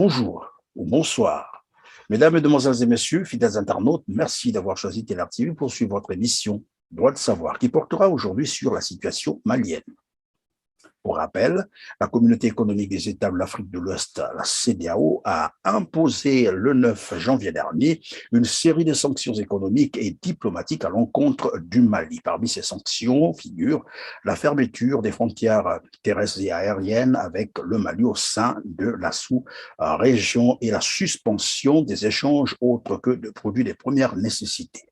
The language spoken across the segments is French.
bonjour ou bonsoir. Mesdames, Mesdemoiselles et Messieurs, fidèles internautes, merci d'avoir choisi Ténère TV pour suivre votre émission Droit de savoir qui portera aujourd'hui sur la situation malienne. Pour rappel, la Communauté économique des États de l'Afrique de l'Ouest, la CEDEAO, a imposé le 9 janvier dernier une série de sanctions économiques et diplomatiques à l'encontre du Mali. Parmi ces sanctions figure la fermeture des frontières terrestres et aériennes avec le Mali au sein de la sous-région et la suspension des échanges autres que de produits de première nécessité.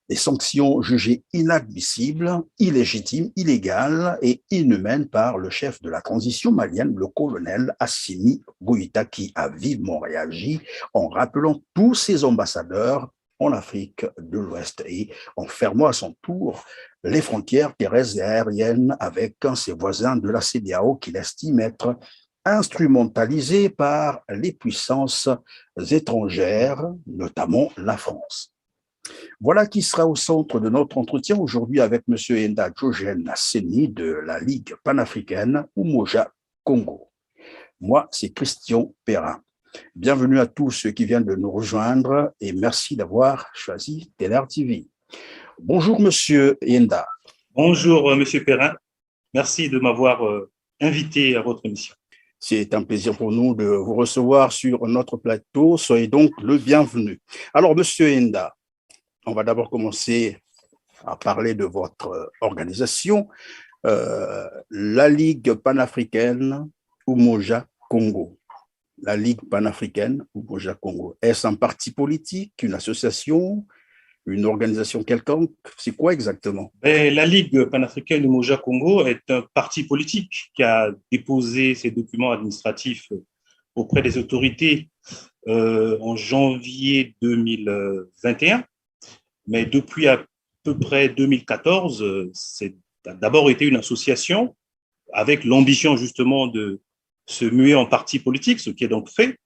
Des sanctions jugées inadmissibles, illégitimes, illégales et inhumaines par le chef de la transition malienne, le colonel Assimi Goïta, qui a vivement réagi en rappelant tous ses ambassadeurs en Afrique de l'Ouest et en fermant à son tour les frontières terrestres et aériennes avec ses voisins de la CEDEAO qu'il estime être instrumentalisés par les puissances étrangères, notamment la France. Voilà qui sera au centre de notre entretien aujourd'hui avec M. Enda Diogène Asseni de la Ligue panafricaine Umoja Congo. Moi, c'est Christian Perrin. Bienvenue à tous ceux qui viennent de nous rejoindre et merci d'avoir choisi Ténère TV. Bonjour M. Enda. Bonjour M. Perrin. Merci de m'avoir invité à votre émission. C'est un plaisir pour nous de vous recevoir sur notre plateau. Soyez donc le bienvenu. Alors, M. Enda, on va d'abord commencer à parler de votre organisation, la Ligue panafricaine Umoja Congo. La Ligue panafricaine Umoja Congo. Est-ce un parti politique, une association, une organisation quelconque? C'est quoi exactement? La Ligue panafricaine Umoja Congo est un parti politique qui a déposé ses documents administratifs auprès des autorités en janvier 2021. Mais depuis à peu près 2014, c'est d'abord été une association avec l'ambition justement de se muer en parti politique, ce qui est donc fait.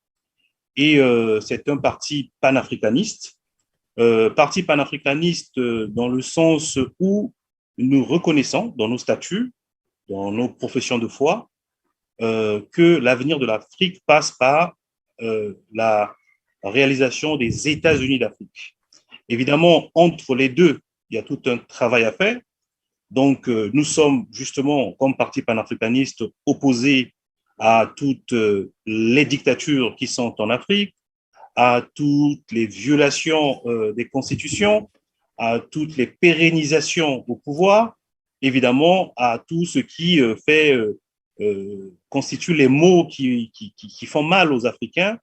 Et c'est un parti panafricaniste. Parti panafricaniste dans le sens où nous reconnaissons dans nos statuts, dans nos professions de foi, que l'avenir de l'Afrique passe par la réalisation des États-Unis d'Afrique. Évidemment, entre les deux, il y a tout un travail à faire. Donc, nous sommes justement, comme parti panafricaniste, opposés à toutes les dictatures qui sont en Afrique, à toutes les violations des constitutions, à toutes les pérennisations au pouvoir, évidemment, à tout ce qui constitue les maux qui font mal aux Africains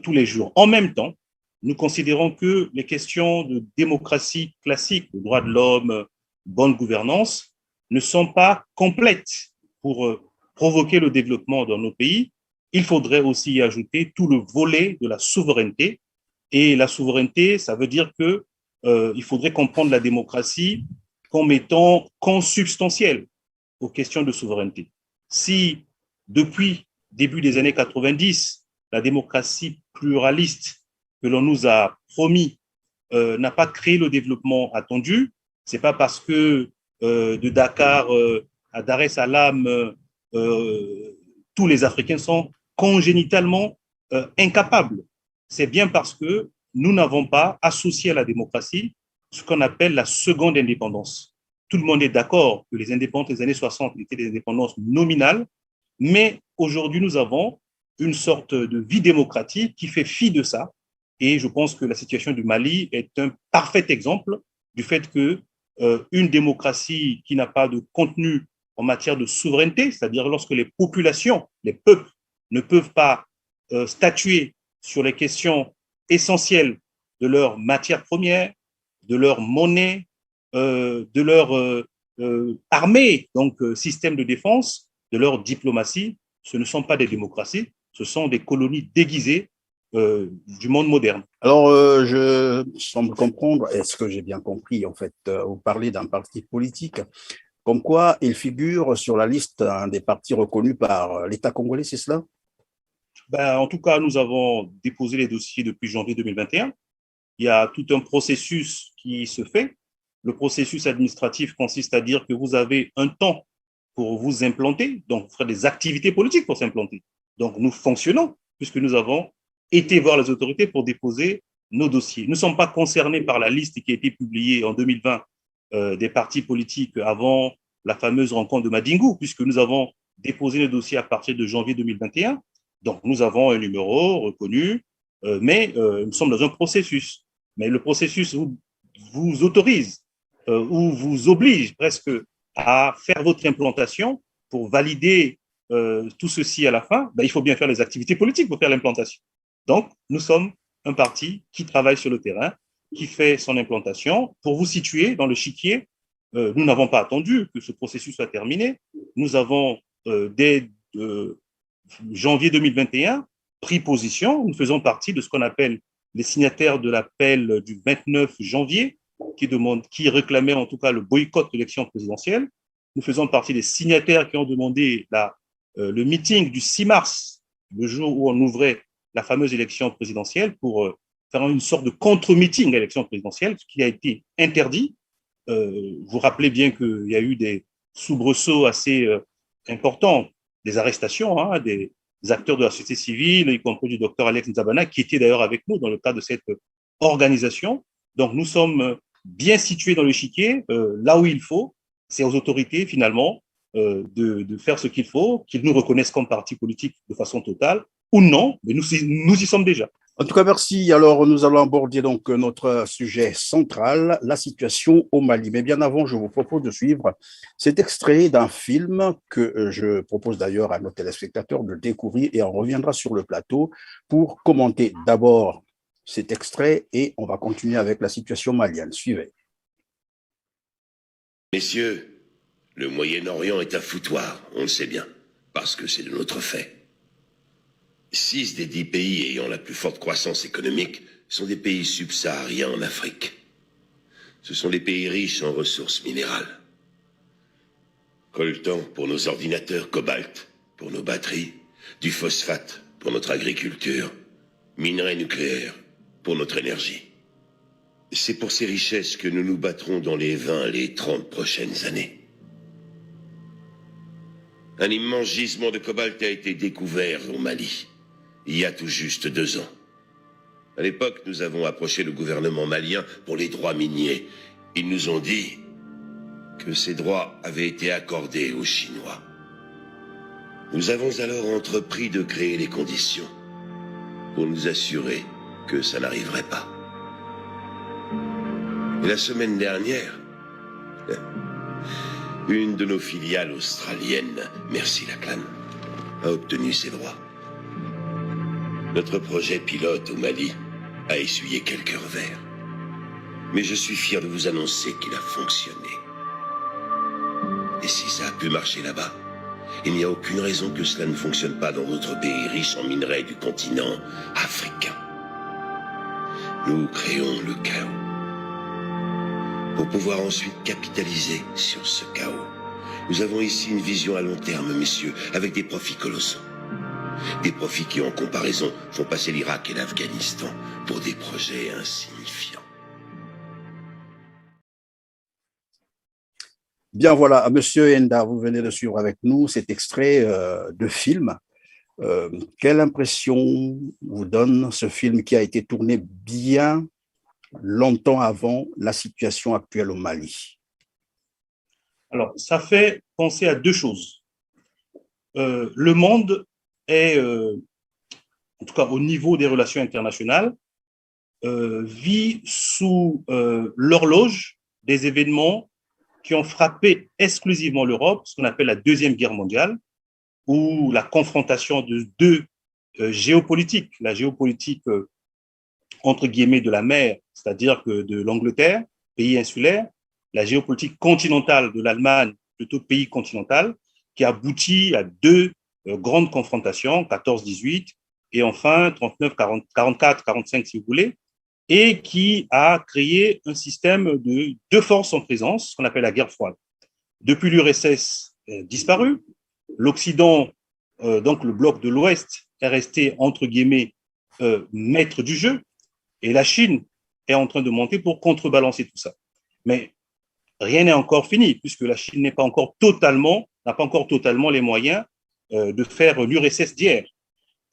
tous les jours. En même temps, nous considérons que les questions de démocratie classique, de droits de l'homme, bonne gouvernance, ne sont pas complètes pour provoquer le développement dans nos pays. Il faudrait aussi y ajouter tout le volet de la souveraineté. Et la souveraineté, ça veut dire qu'il faudrait comprendre la démocratie comme étant consubstantielle aux questions de souveraineté. Si, depuis début des années 90, la démocratie pluraliste que l'on nous a promis n'a pas créé le développement attendu, ce n'est pas parce que de Dakar à Dar es Salaam, tous les Africains sont congénitalement incapables. C'est bien parce que nous n'avons pas associé à la démocratie ce qu'on appelle la seconde indépendance. Tout le monde est d'accord que les indépendances des années 60 étaient des indépendances nominales, mais aujourd'hui, nous avons une sorte de vie démocratique qui fait fi de ça. Et je pense que la situation du Mali est un parfait exemple du fait qu'une démocratie qui n'a pas de contenu en matière de souveraineté, c'est-à-dire lorsque les populations, les peuples ne peuvent pas statuer sur les questions essentielles de leur matière première, de leur monnaie, de leur armée, donc système de défense, de leur diplomatie, ce ne sont pas des démocraties, ce sont des colonies déguisées du monde moderne. Alors, je semble comprendre, est-ce que j'ai bien compris, en fait, vous parlez d'un parti politique, comme quoi il figure sur la liste des partis reconnus par l'État congolais, c'est cela? En tout cas, nous avons déposé les dossiers depuis janvier 2021. Il y a tout un processus qui se fait. Le processus administratif consiste à dire que vous avez un temps pour vous implanter, donc faire des activités politiques pour s'implanter. Donc, nous fonctionnons. puisque nous avons été voir les autorités pour déposer nos dossiers. Nous ne sommes pas concernés par la liste qui a été publiée en 2020 des partis politiques avant la fameuse rencontre de Madingu, puisque nous avons déposé le dossier à partir de janvier 2021. Donc, nous avons un numéro reconnu, mais nous sommes dans un processus. Mais le processus vous autorise ou vous oblige presque à faire votre implantation pour valider tout ceci à la fin. Ben, il faut bien faire les activités politiques pour faire l'implantation. Donc, nous sommes un parti qui travaille sur le terrain, qui fait son implantation. Pour vous situer dans le chiquier, nous n'avons pas attendu que ce processus soit terminé. Nous avons, dès janvier 2021, pris position. Nous faisons partie de ce qu'on appelle les signataires de l'appel du 29 janvier, qui réclamait en tout cas le boycott de l'élection présidentielle. Nous faisons partie des signataires qui ont demandé le meeting du 6 mars, le jour où on ouvrait la fameuse élection présidentielle, pour faire une sorte de contre-meeting à l'élection présidentielle, ce qui a été interdit. Vous vous rappelez bien qu'il y a eu des soubresauts assez importants, des arrestations, des acteurs de la société civile, y compris du docteur Alex Nzabana, qui était d'ailleurs avec nous dans le cadre de cette organisation. Donc, nous sommes bien situés dans l'échiquier, là où il faut. C'est aux autorités, finalement, de faire ce qu'il faut, qu'ils nous reconnaissent comme parti politique de façon totale, ou non, mais nous y sommes déjà. En tout cas, merci. Alors, nous allons aborder donc notre sujet central, la situation au Mali. Mais bien avant, je vous propose de suivre cet extrait d'un film que je propose d'ailleurs à nos téléspectateurs de découvrir, et on reviendra sur le plateau pour commenter d'abord cet extrait et on va continuer avec la situation malienne. Suivez. Messieurs, le Moyen-Orient est un foutoir, on le sait bien, parce que c'est de notre fait. 6 des 10 pays ayant la plus forte croissance économique sont des pays subsahariens en Afrique. Ce sont des pays riches en ressources minérales. Coltan pour nos ordinateurs, cobalt pour nos batteries, du phosphate pour notre agriculture, minerais nucléaires pour notre énergie. C'est pour ces richesses que nous nous battrons dans les 20, les 30 prochaines années. Un immense gisement de cobalt a été découvert au Mali, il y a tout juste 2 ans. À l'époque, nous avons approché le gouvernement malien pour les droits miniers. Ils nous ont dit que ces droits avaient été accordés aux Chinois. Nous avons alors entrepris de créer les conditions pour nous assurer que ça n'arriverait pas. Et la semaine dernière, une de nos filiales australiennes, Merci Lachlan, a obtenu ses droits. Notre projet pilote au Mali a essuyé quelques revers. Mais je suis fier de vous annoncer qu'il a fonctionné. Et si ça a pu marcher là-bas, il n'y a aucune raison que cela ne fonctionne pas dans d'autres pays riches en minerais du continent africain. Nous créons le chaos pour pouvoir ensuite capitaliser sur ce chaos. Nous avons ici une vision à long terme, messieurs, avec des profits colossaux. Des profits qui, en comparaison, font passer l'Irak et l'Afghanistan pour des projets insignifiants. Bien voilà, Monsieur Enda, vous venez de suivre avec nous cet extrait de film. Quelle impression vous donne ce film qui a été tourné bien longtemps avant la situation actuelle au Mali? Alors, ça fait penser à 2 choses. Le monde est, en tout cas au niveau des relations internationales, vit sous l'horloge des événements qui ont frappé exclusivement l'Europe, ce qu'on appelle la Deuxième Guerre mondiale, ou la confrontation de 2 géopolitiques, la géopolitique entre guillemets de la mer, c'est-à-dire que de l'Angleterre, pays insulaire, la géopolitique continentale de l'Allemagne, plutôt pays continental, qui aboutit à 2 grandes confrontations, 14-18, et enfin 39-44-45 si vous voulez, et qui a créé un système de 2 forces en présence, ce qu'on appelle la guerre froide. Depuis l'URSS disparu, l'Occident, donc le bloc de l'Ouest, est resté entre guillemets maître du jeu, et la Chine est en train de monter pour contrebalancer tout ça. Mais rien n'est encore fini, puisque la Chine n'a pas encore totalement les moyens de faire l'URSS d'hier.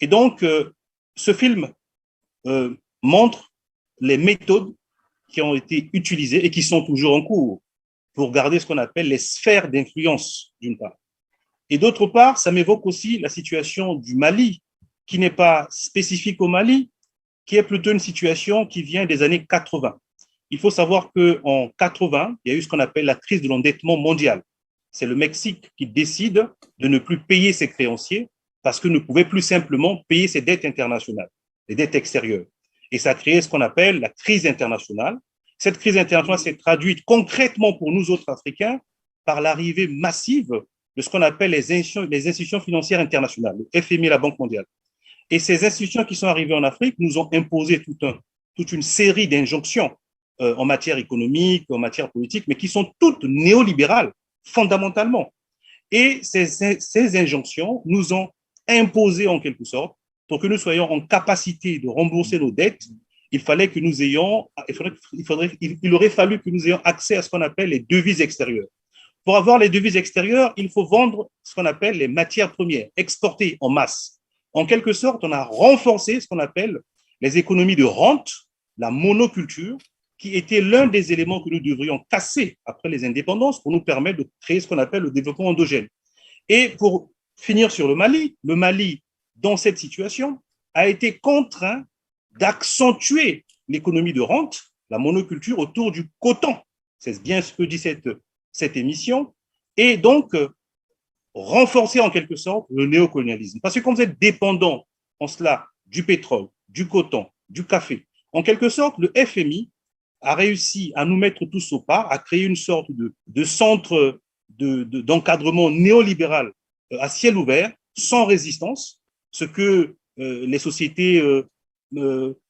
Et donc, Ce film montre les méthodes qui ont été utilisées et qui sont toujours en cours pour garder ce qu'on appelle les sphères d'influence, d'une part. Et d'autre part, ça m'évoque aussi la situation du Mali, qui n'est pas spécifique au Mali, qui est plutôt une situation qui vient des années 80. Il faut savoir qu'en 80, il y a eu ce qu'on appelle la crise de l'endettement mondial. C'est le Mexique qui décide de ne plus payer ses créanciers parce que ne pouvait plus simplement payer ses dettes internationales, les dettes extérieures. Et ça a créé ce qu'on appelle la crise internationale. Cette crise internationale s'est traduite concrètement pour nous autres Africains par l'arrivée massive de ce qu'on appelle les institutions financières internationales, le FMI et la Banque mondiale. Et ces institutions qui sont arrivées en Afrique nous ont imposé toute une série d'injonctions en matière économique, en matière politique, mais qui sont toutes néolibérales, fondamentalement. Et ces injonctions nous ont imposé en quelque sorte, pour que nous soyons en capacité de rembourser nos dettes, il aurait fallu que nous ayons accès à ce qu'on appelle les devises extérieures. Pour avoir les devises extérieures, il faut vendre ce qu'on appelle les matières premières, exporter en masse. En quelque sorte, on a renforcé ce qu'on appelle les économies de rente, la monoculture, qui était l'un des éléments que nous devrions casser après les indépendances pour nous permettre de créer ce qu'on appelle le développement endogène. Et pour finir sur le Mali, dans cette situation, a été contraint d'accentuer l'économie de rente, la monoculture, autour du coton. C'est bien ce que dit cette émission. Et donc, renforcer en quelque sorte le néocolonialisme. Parce que quand vous êtes dépendant en cela du pétrole, du coton, du café, en quelque sorte, le FMI a réussi à nous mettre tous au pas, à créer une sorte de centre d'encadrement néolibéral à ciel ouvert, sans résistance, ce que les sociétés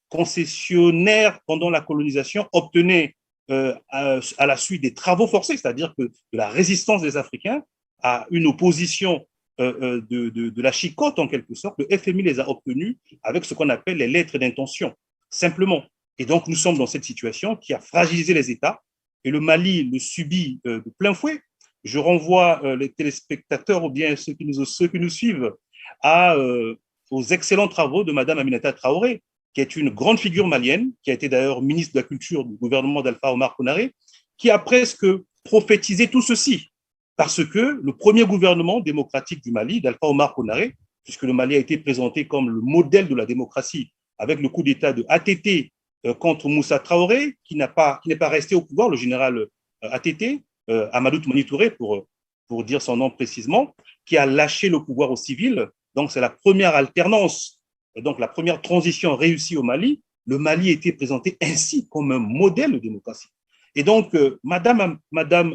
concessionnaires pendant la colonisation obtenaient à la suite des travaux forcés, c'est-à-dire que de la résistance des Africains à une opposition de la chicotte en quelque sorte, le FMI les a obtenus avec ce qu'on appelle les lettres d'intention, simplement. Et donc nous sommes dans cette situation qui a fragilisé les États et le Mali le subit de plein fouet. Je renvoie les téléspectateurs ou bien ceux qui nous suivent aux excellents travaux de Mme Aminata Traoré, qui est une grande figure malienne, qui a été d'ailleurs ministre de la Culture du gouvernement d'Alpha Omar Konaré, qui a presque prophétisé tout ceci. Parce que le premier gouvernement démocratique du Mali, d'Alpha Omar Konaré, puisque le Mali a été présenté comme le modèle de la démocratie avec le coup d'État de ATT contre Moussa Traoré, qui n'est pas resté au pouvoir, le général ATT, Amadou Toumani Touré, pour dire son nom précisément, qui a lâché le pouvoir aux civils. Donc, c'est la première alternance, donc la première transition réussie au Mali. Le Mali était présenté ainsi comme un modèle de démocratie. Et donc, Madame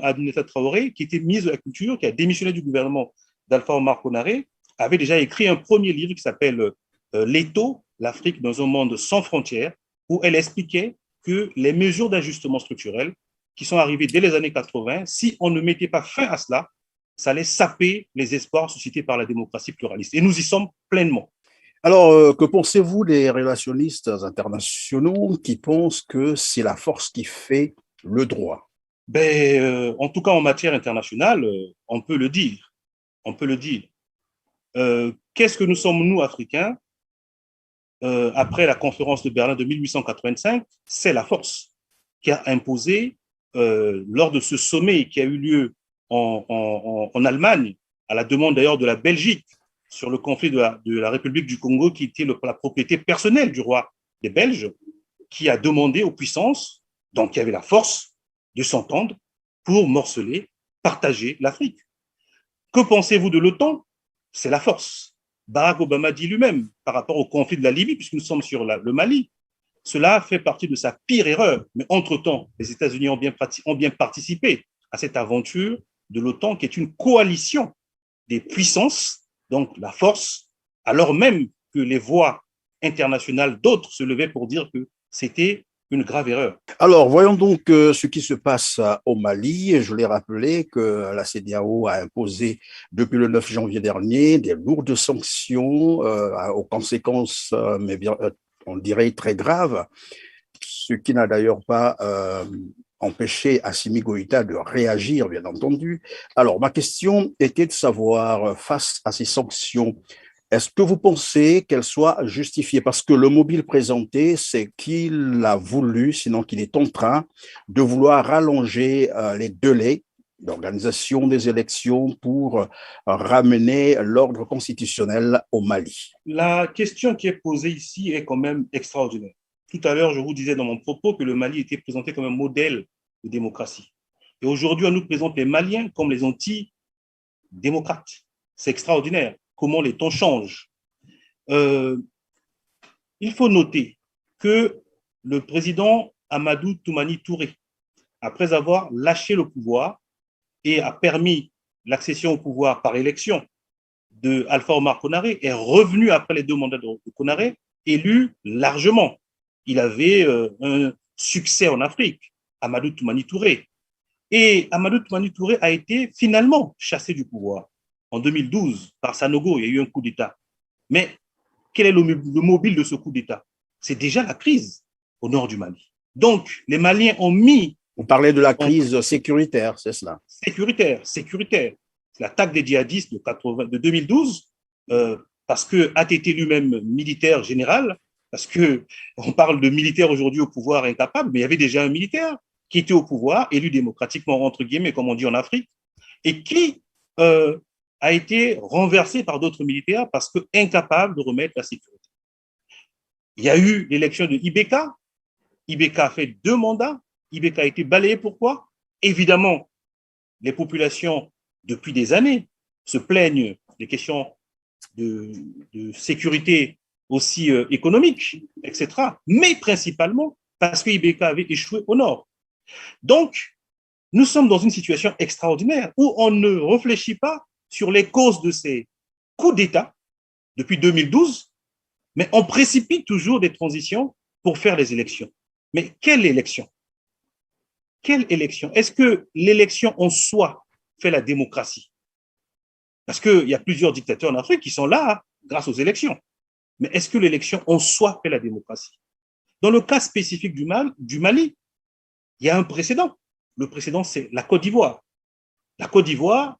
Aminata Traoré, qui était ministre de la Culture, qui a démissionné du gouvernement d'Alpha Omar Konaré, avait déjà écrit un premier livre qui s'appelle L'étau, l'Afrique dans un monde sans frontières, où elle expliquait que les mesures d'ajustement structurel qui sont arrivées dès les années 80, si on ne mettait pas fin à cela, ça allait saper les espoirs suscités par la démocratie pluraliste. Et nous y sommes pleinement. Alors, que pensez-vous des relationnistes internationaux qui pensent que c'est la force qui fait le droit? En tout cas, en matière internationale, on peut le dire. On peut le dire. Qu'est-ce que nous sommes, nous, Africains, après la conférence de Berlin de 1885? C'est la force qui a imposé, lors de ce sommet qui a eu lieu en Allemagne, à la demande d'ailleurs de la Belgique, sur le conflit de la République du Congo, qui était la propriété personnelle du roi des Belges, qui a demandé aux puissances, donc qui avaient la force, de s'entendre pour morceler, partager l'Afrique. Que pensez-vous de l'OTAN? C'est la force. Barack Obama dit lui-même, par rapport au conflit de la Libye, puisque nous sommes sur le Mali, cela fait partie de sa pire erreur. Mais entre-temps, les États-Unis ont bien participé à cette aventure de l'OTAN, qui est une coalition des puissances, donc la force, alors même que les voix internationales d'autres se levaient pour dire que c'était une grave erreur. Alors, voyons donc ce qui se passe au Mali. Je l'ai rappelé que la CEDEAO a imposé depuis le 9 janvier dernier des lourdes sanctions aux conséquences, mais bien, on dirait très graves, ce qui n'a d'ailleurs pas empêché Assimi Goïta de réagir, bien entendu. Alors, ma question était de savoir, face à ces sanctions, Est-ce que vous pensez qu'elle soit justifiée? Parce que le mobile présenté, c'est qu'il a voulu, sinon qu'il est en train de vouloir rallonger les délais d'organisation des élections pour ramener l'ordre constitutionnel au Mali. La question qui est posée ici est quand même extraordinaire. Tout à l'heure, je vous disais dans mon propos que le Mali était présenté comme un modèle de démocratie. Et aujourd'hui, on nous présente les Maliens comme les anti-démocrates. C'est extraordinaire comment les temps changent. Il faut noter que le président Amadou Toumani Touré, après avoir lâché le pouvoir et a permis l'accession au pouvoir par élection de Alpha Omar Konaré, est revenu après les 2 mandats de Konaré, élu largement. Il avait un succès en Afrique, Amadou Toumani Touré. Et Amadou Toumani Touré a été finalement chassé du pouvoir en 2012 par Sanogo. Il y a eu un coup d'État. Mais quel est le mobile de ce coup d'État? C'est déjà la crise au nord du Mali. Donc, les Maliens ont mis... Vous parlez de la crise sécuritaire, c'est cela? Sécuritaire. L'attaque des djihadistes de 2012, parce que ATT lui-même militaire général, parce qu'on parle de militaires aujourd'hui au pouvoir incapable, mais il y avait déjà un militaire qui était au pouvoir, élu démocratiquement, entre guillemets, comme on dit en Afrique, et qui a été renversé par d'autres militaires parce que incapable de remettre la sécurité. Il y a eu l'élection de Ibeka. Ibeka a fait 2 mandats. Ibeka a été balayé. Pourquoi? Évidemment, les populations, depuis des années, se plaignent des questions de sécurité aussi économique, etc. Mais principalement parce que Ibeka avait échoué au nord. Donc, nous sommes dans une situation extraordinaire où on ne réfléchit pas sur les causes de ces coups d'État depuis 2012, mais on précipite toujours des transitions pour faire les élections. Mais quelle élection? Quelle élection? Est-ce que l'élection en soi fait la démocratie? Parce qu'il y a plusieurs dictateurs en Afrique qui sont là grâce aux élections. Mais est-ce que l'élection en soi fait la démocratie? Dans le cas spécifique du Mali, il y a un précédent. Le précédent, c'est la Côte d'Ivoire. La Côte d'Ivoire,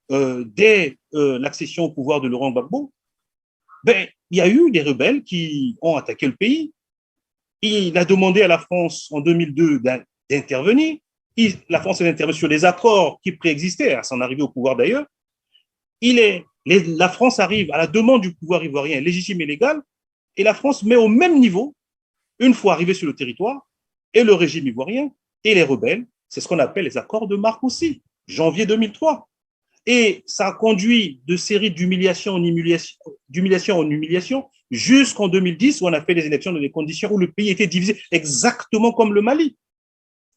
dès l'accession au pouvoir de Laurent Gbagbo, il y a eu des rebelles qui ont attaqué le pays. Il a demandé à la France en 2002 d'intervenir. La France a intervenu sur les accords qui préexistaient à son arrivée au pouvoir d'ailleurs. La France arrive à la demande du pouvoir ivoirien légitime et légal, et la France met au même niveau, une fois arrivé sur le territoire, et le régime ivoirien et les rebelles. C'est ce qu'on appelle les accords de Marcoussis, janvier 2003. Et ça a conduit de séries d'humiliation en humiliation jusqu'en 2010 où on a fait des élections dans des conditions où le pays était divisé exactement comme le Mali.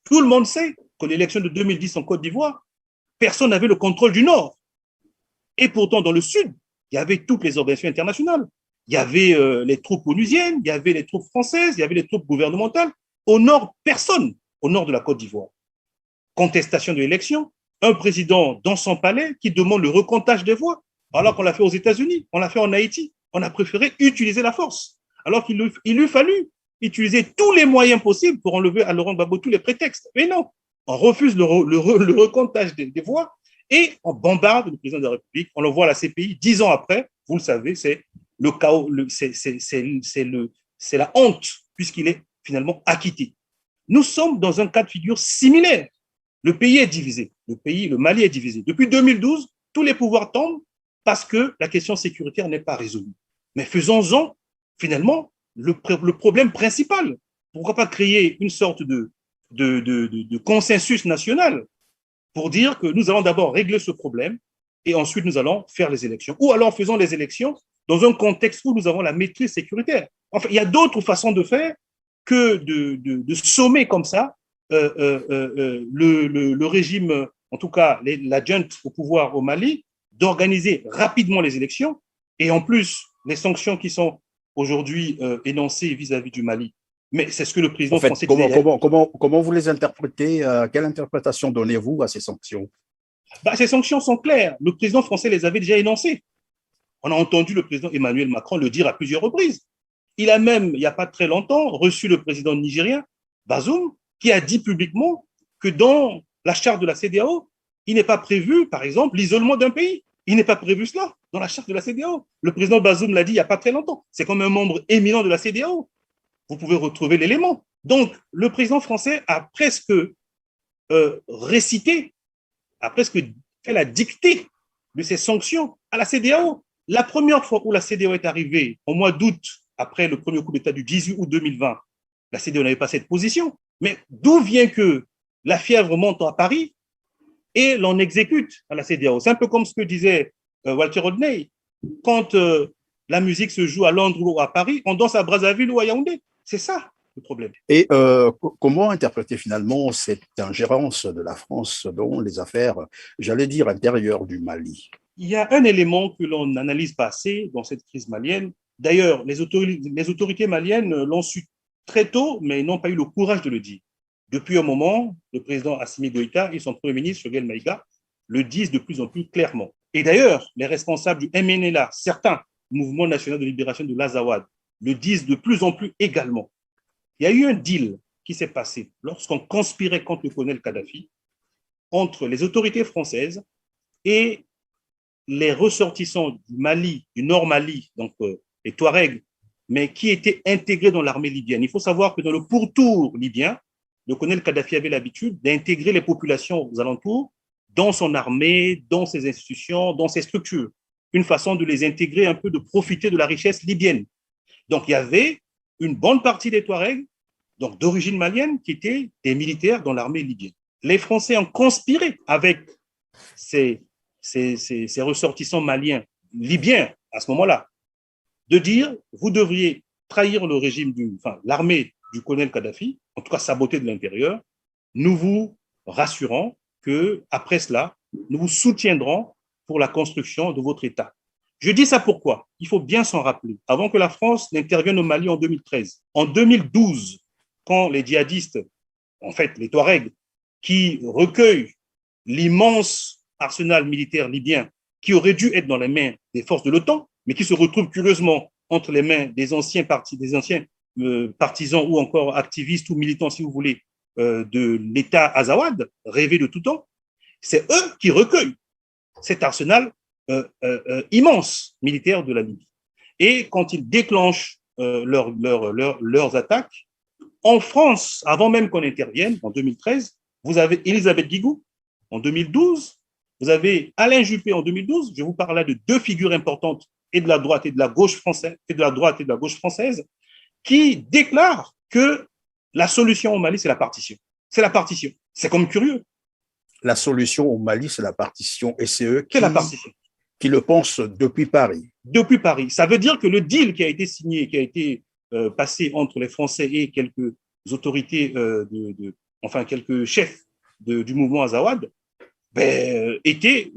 Tout le monde sait que l'élection de 2010 en Côte d'Ivoire, personne n'avait le contrôle du Nord. Et pourtant, dans le Sud, il y avait toutes les organisations internationales. Il y avait les troupes onusiennes, il y avait les troupes françaises, il y avait les troupes gouvernementales. Au Nord, personne au Nord de la Côte d'Ivoire. Contestation de l'élection, un président dans son palais qui demande le recomptage des voix, alors qu'on l'a fait aux États-Unis, on l'a fait en Haïti. On a préféré utiliser la force, alors qu'il lui fallu utiliser tous les moyens possibles pour enlever à Laurent Gbagbo tous les prétextes. Mais non, on refuse le recomptage des voix et on bombarde le président de la République. On le voit à la CPI 10 ans après, vous le savez, c'est le chaos, c'est la honte, puisqu'il est finalement acquitté. Nous sommes dans un cas de figure similaire. Le pays est divisé. Le Mali est divisé. Depuis 2012, tous les pouvoirs tombent parce que la question sécuritaire n'est pas résolue. Mais faisons-en finalement le problème principal. Pourquoi pas créer une sorte de consensus national pour dire que nous allons d'abord régler ce problème et ensuite nous allons faire les élections. Ou alors faisons les élections dans un contexte où nous avons la maîtrise sécuritaire. Enfin, il y a d'autres façons de faire que de sommer comme ça le régime, en tout cas la junte au pouvoir au Mali, d'organiser rapidement les élections et en plus les sanctions qui sont aujourd'hui énoncées vis-à-vis du Mali. Mais c'est ce que le président français disait. Comment vous les interprétez? Quelle interprétation donnez-vous à ces sanctions? Ces sanctions sont claires. Le président français les avait déjà énoncées. On a entendu le président Emmanuel Macron le dire à plusieurs reprises. Il a même, il n'y a pas très longtemps, reçu le président nigérien, Bazoum, qui a dit publiquement que dans la charte de la CEDEAO, il n'est pas prévu, par exemple, l'isolement d'un pays. Il n'est pas prévu cela dans la charte de la CEDEAO. Le président Bazoum l'a dit il n'y a pas très longtemps. C'est comme un membre éminent de la CEDEAO. Vous pouvez retrouver l'élément. Donc, le président français a presque récité, a presque fait la dictée de ces sanctions à la CEDEAO. La première fois où la CEDEAO est arrivée, au mois d'août, après le premier coup d'État du 18 août 2020, la CEDEAO n'avait pas cette position. Mais d'où vient que la fièvre monte à Paris et l'on exécute à la CEDEAO? C'est un peu comme ce que disait Walter Rodney. Quand la musique se joue à Londres ou à Paris, on danse à Brazzaville ou à Yaoundé. C'est ça le problème. Et comment interpréter finalement cette ingérence de la France dans les affaires, j'allais dire, intérieures du Mali? Il y a un élément que l'on n'analyse pas assez dans cette crise malienne. D'ailleurs, les autorités maliennes l'ont su très tôt, mais n'ont pas eu le courage de le dire. Depuis un moment, le président Assimi Goïta et son premier ministre, Choguel Maïga, le disent de plus en plus clairement. Et d'ailleurs, les responsables du MNLA, certains mouvements nationaux de libération de l'Azawad, le disent de plus en plus également. Il y a eu un deal qui s'est passé lorsqu'on conspirait contre le colonel Kadhafi entre les autorités françaises et les ressortissants du Mali, du Nord Mali, donc les Touaregs, mais qui étaient intégrés dans l'armée libyenne. Il faut savoir que dans le pourtour libyen, le colonel Kadhafi avait l'habitude d'intégrer les populations aux alentours dans son armée, dans ses institutions, dans ses structures. Une façon de les intégrer, un peu de profiter de la richesse libyenne. Donc, il y avait une bonne partie des Touaregs, donc d'origine malienne, qui étaient des militaires dans l'armée libyenne. Les Français ont conspiré avec ces ressortissants maliens, libyens, à ce moment-là, de dire, vous devriez trahir le régime, l'armée du colonel Kadhafi, en tout cas saboter de l'intérieur, nous vous rassurons qu'après cela, nous vous soutiendrons pour la construction de votre État. Je dis ça pourquoi? Il faut bien s'en rappeler. Avant que la France n'intervienne au Mali en 2013, en 2012, quand les djihadistes, en fait les Touaregs, qui recueillent l'immense arsenal militaire libyen qui aurait dû être dans les mains des forces de l'OTAN, mais qui se retrouve curieusement entre les mains des anciens partisans ou encore activistes ou militants, si vous voulez, de l'État Azawad, rêvé de tout temps, c'est eux qui recueillent cet arsenal immense militaire de la Libye. Et quand ils déclenchent leurs attaques, en France, avant même qu'on intervienne, en 2013, vous avez Elisabeth Guigou, en 2012, vous avez Alain Juppé en 2012, je vous parle là de deux figures importantes, et de la droite et de la gauche française, qui déclarent que la solution au Mali, c'est la partition. C'est la partition. C'est comme curieux. La solution au Mali, c'est la partition, et c'est eux qui le pensent depuis Paris. Depuis Paris. Ça veut dire que le deal qui a été signé, qui a été passé entre les Français et quelques autorités, quelques chefs du mouvement Azawad, était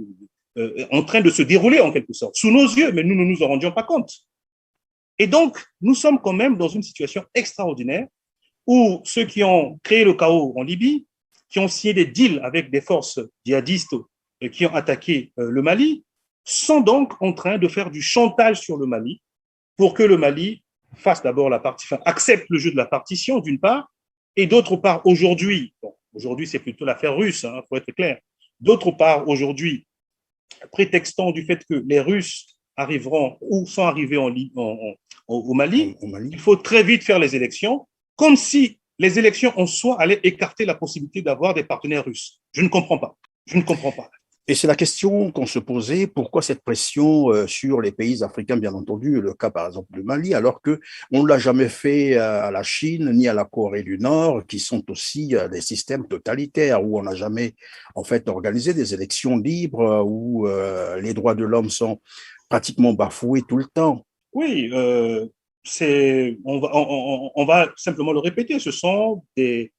en train de se dérouler en quelque sorte, sous nos yeux, mais nous ne nous en rendions pas compte. Et donc, nous sommes quand même dans une situation extraordinaire où ceux qui ont créé le chaos en Libye, qui ont signé des deals avec des forces djihadistes qui ont attaqué le Mali, sont donc en train de faire du chantage sur le Mali pour que le Mali fasse d'abord accepte le jeu de la partition d'une part, et d'autre part aujourd'hui c'est plutôt l'affaire russe, pour être clair, d'autre part aujourd'hui, prétextant du fait que les Russes arriveront ou sont arrivés au Mali, il faut très vite faire les élections, comme si les élections en soi allaient écarter la possibilité d'avoir des partenaires russes. Je ne comprends pas. Et c'est la question qu'on se posait, pourquoi cette pression sur les pays africains, bien entendu, le cas par exemple du Mali, alors qu'on ne l'a jamais fait à la Chine ni à la Corée du Nord, qui sont aussi des systèmes totalitaires, où on n'a jamais en fait organisé des élections libres, où les droits de l'homme sont pratiquement bafoués tout le temps. Oui, on va simplement le répéter, ce sont des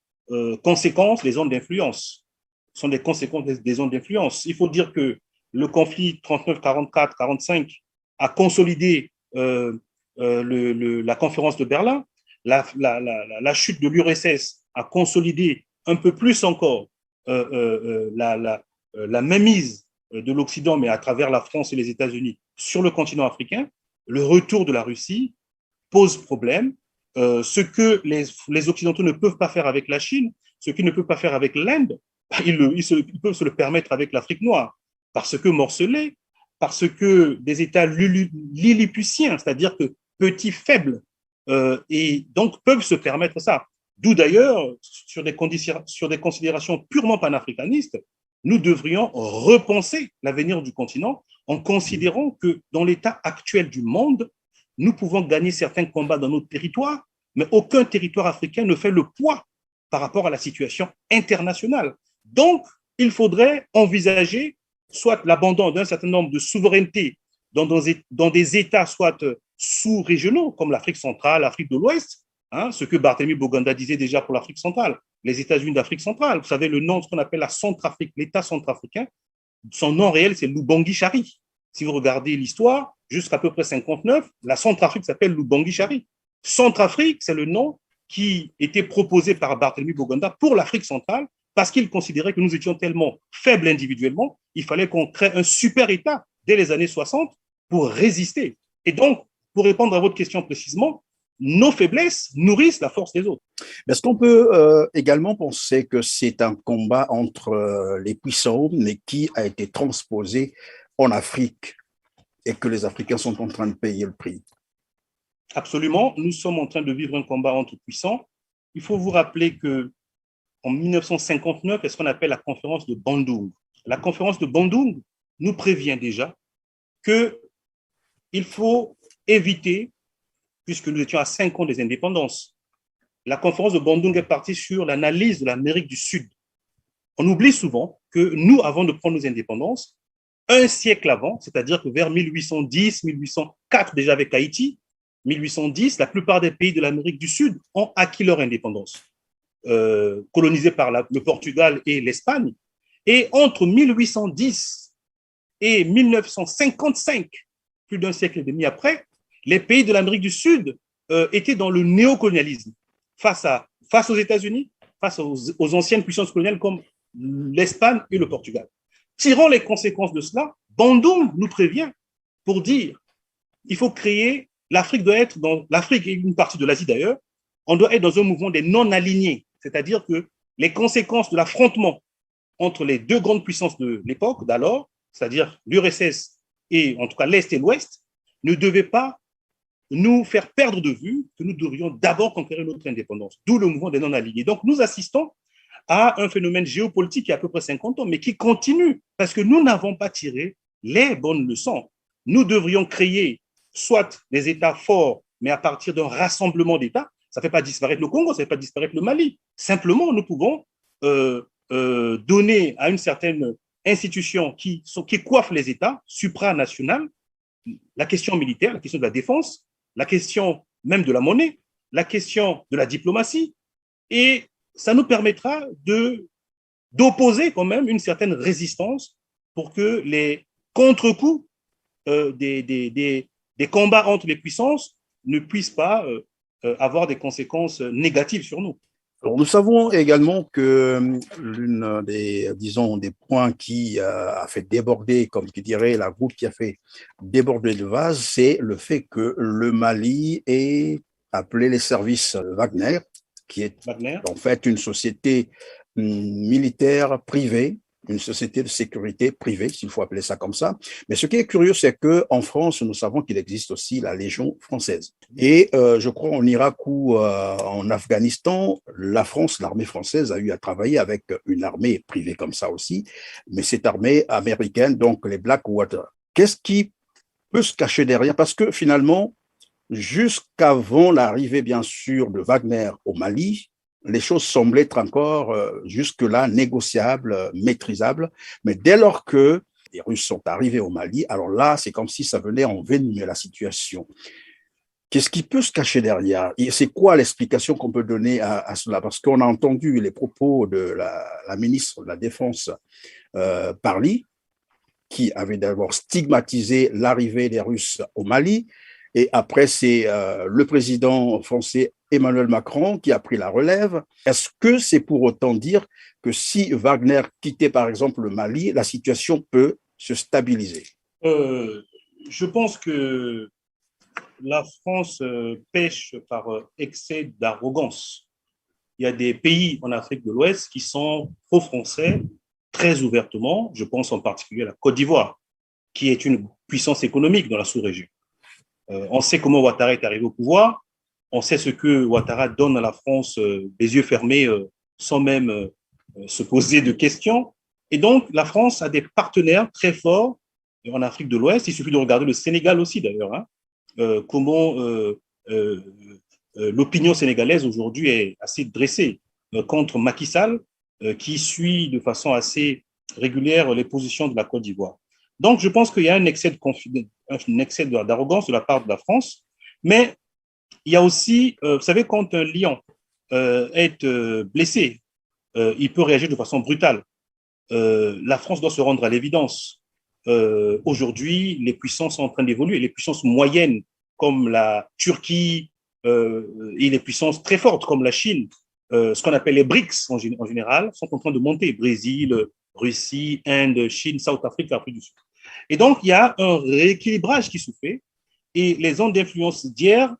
conséquences des zones d'influence. Sont des conséquences des zones d'influence. Il faut dire que le conflit 39-44-45 a consolidé la conférence de Berlin. La chute de l'URSS a consolidé un peu plus encore la mainmise de l'Occident, mais à travers la France et les États-Unis, sur le continent africain. Le retour de la Russie pose problème. Ce que les Occidentaux ne peuvent pas faire avec la Chine, ce qu'ils ne peuvent pas faire avec l'Inde, ils peuvent se le permettre avec l'Afrique noire, parce que morcelée, parce que des États lilliputiens, c'est-à-dire que petits, faibles, et donc peuvent se permettre ça. D'où d'ailleurs, sur des considérations purement panafricanistes, nous devrions repenser l'avenir du continent en considérant que dans l'état actuel du monde, nous pouvons gagner certains combats dans notre territoire, mais aucun territoire africain ne fait le poids par rapport à la situation internationale. Donc, il faudrait envisager soit l'abandon d'un certain nombre de souverainetés dans des États soit sous-régionaux, comme l'Afrique centrale, l'Afrique de l'Ouest, hein, ce que Barthélemy Boganda disait déjà pour l'Afrique centrale, les États-Unis d'Afrique centrale. Vous savez, le nom de ce qu'on appelle la Centrafrique, l'État centrafricain, son nom réel, c'est Lubangui-Chari. Si vous regardez l'histoire, jusqu'à peu près 59, la Centrafrique s'appelle Lubangui-Chari. Centrafrique, c'est le nom qui était proposé par Barthélemy Boganda pour l'Afrique centrale, parce qu'il considérait que nous étions tellement faibles individuellement, il fallait qu'on crée un super État dès les années 60 pour résister. Et donc, pour répondre à votre question précisément, nos faiblesses nourrissent la force des autres. Est-ce qu'on peut également penser que c'est un combat entre les puissants, mais qui a été transposé en Afrique et que les Africains sont en train de payer le prix? Absolument, nous sommes en train de vivre un combat entre puissants. Il faut vous rappeler que en 1959, c'est ce qu'on appelle la conférence de Bandung. La conférence de Bandung nous prévient déjà qu'il faut éviter, puisque nous étions à 5 ans des indépendances, la conférence de Bandung est partie sur l'analyse de l'Amérique du Sud. On oublie souvent que nous, avant de prendre nos indépendances, un siècle avant, c'est-à-dire que vers 1810, 1804, déjà avec Haïti, 1810, la plupart des pays de l'Amérique du Sud ont acquis leur indépendance, colonisés par le Portugal et l'Espagne. Et entre 1810 et 1955, plus d'un siècle et demi après, les pays de l'Amérique du Sud étaient dans le néocolonialisme face aux États-Unis, face aux anciennes puissances coloniales comme l'Espagne et le Portugal. Tirant les conséquences de cela, Bandung nous prévient pour dire il faut créer, l'Afrique doit être dans, l'Afrique et une partie de l'Asie d'ailleurs, on doit être dans un mouvement des non-alignés, c'est-à-dire que les conséquences de l'affrontement entre les deux grandes puissances de l'époque, d'alors, c'est-à-dire l'URSS et en tout cas l'Est et l'Ouest, ne devaient pas nous faire perdre de vue que nous devrions d'abord conquérir notre indépendance, d'où le mouvement des non-alignés. Donc nous assistons à un phénomène géopolitique qui a à peu près 50 ans, mais qui continue, parce que nous n'avons pas tiré les bonnes leçons. Nous devrions créer soit des États forts, mais à partir d'un rassemblement d'États. Ça ne fait pas disparaître le Congo, ça ne fait pas disparaître le Mali. Simplement, nous pouvons donner à une certaine institution qui coiffe les États, supranationales, la question militaire, la question de la défense, la question même de la monnaie, la question de la diplomatie, et ça nous permettra d'opposer quand même une certaine résistance pour que les contre-coups des combats entre les puissances ne puissent pas avoir des conséquences négatives sur nous. Alors, nous savons également que l'une des, disons, des points qui a fait déborder, comme qui dirait la goutte qui a fait déborder le vase, c'est le fait que le Mali ait appelé les services Wagner, qui est en fait une société militaire privée, une société de sécurité privée, s'il faut appeler ça comme ça. Mais ce qui est curieux, c'est qu'en France, nous savons qu'il existe aussi la Légion française. Et je crois en Irak ou en Afghanistan, la France, l'armée française a eu à travailler avec une armée privée comme ça aussi, mais cette armée américaine, donc les Blackwater. Qu'est-ce qui peut se cacher derrière? Parce que finalement, jusqu'avant l'arrivée, bien sûr, de Wagner au Mali, les choses semblaient être encore jusque-là négociables, maîtrisables. Mais dès lors que les Russes sont arrivés au Mali, alors là, c'est comme si ça venait envenimer la situation. Qu'est-ce qui peut se cacher derrière? Et c'est quoi l'explication qu'on peut donner à cela? Parce qu'on a entendu les propos de la ministre de la Défense, Parly, qui avait d'abord stigmatisé l'arrivée des Russes au Mali. Et après, c'est le président français Emmanuel Macron qui a pris la relève. Est-ce que c'est pour autant dire que si Wagner quittait par exemple le Mali, la situation peut se stabiliser? Je pense que la France pêche par excès d'arrogance. Il y a des pays en Afrique de l'Ouest qui sont pro-français très ouvertement. Je pense en particulier à la Côte d'Ivoire. qui est une puissance économique dans la sous-région. On sait comment Ouattara est arrivé au pouvoir, on sait ce que Ouattara donne à la France les yeux fermés, sans même se poser de questions. Et donc, la France a des partenaires très forts en Afrique de l'Ouest. Il suffit de regarder le Sénégal aussi, d'ailleurs, hein, comment l'opinion sénégalaise aujourd'hui est assez dressée contre Macky Sall, qui suit de façon assez régulière les positions de la Côte d'Ivoire. Donc, je pense qu'il y a un excès d'arrogance de la part de la France, mais il y a aussi, vous savez, quand un lion est blessé, il peut réagir de façon brutale. La France doit se rendre à l'évidence. Aujourd'hui, les puissances sont en train d'évoluer. Les puissances moyennes, comme la Turquie, et les puissances très fortes, comme la Chine, ce qu'on appelle les BRICS en général, sont en train de monter. Brésil, Russie, Inde, Chine, South Afrique, Afrique du Sud. Et donc, il y a un rééquilibrage qui se fait. Et les zones d'influence d'hier,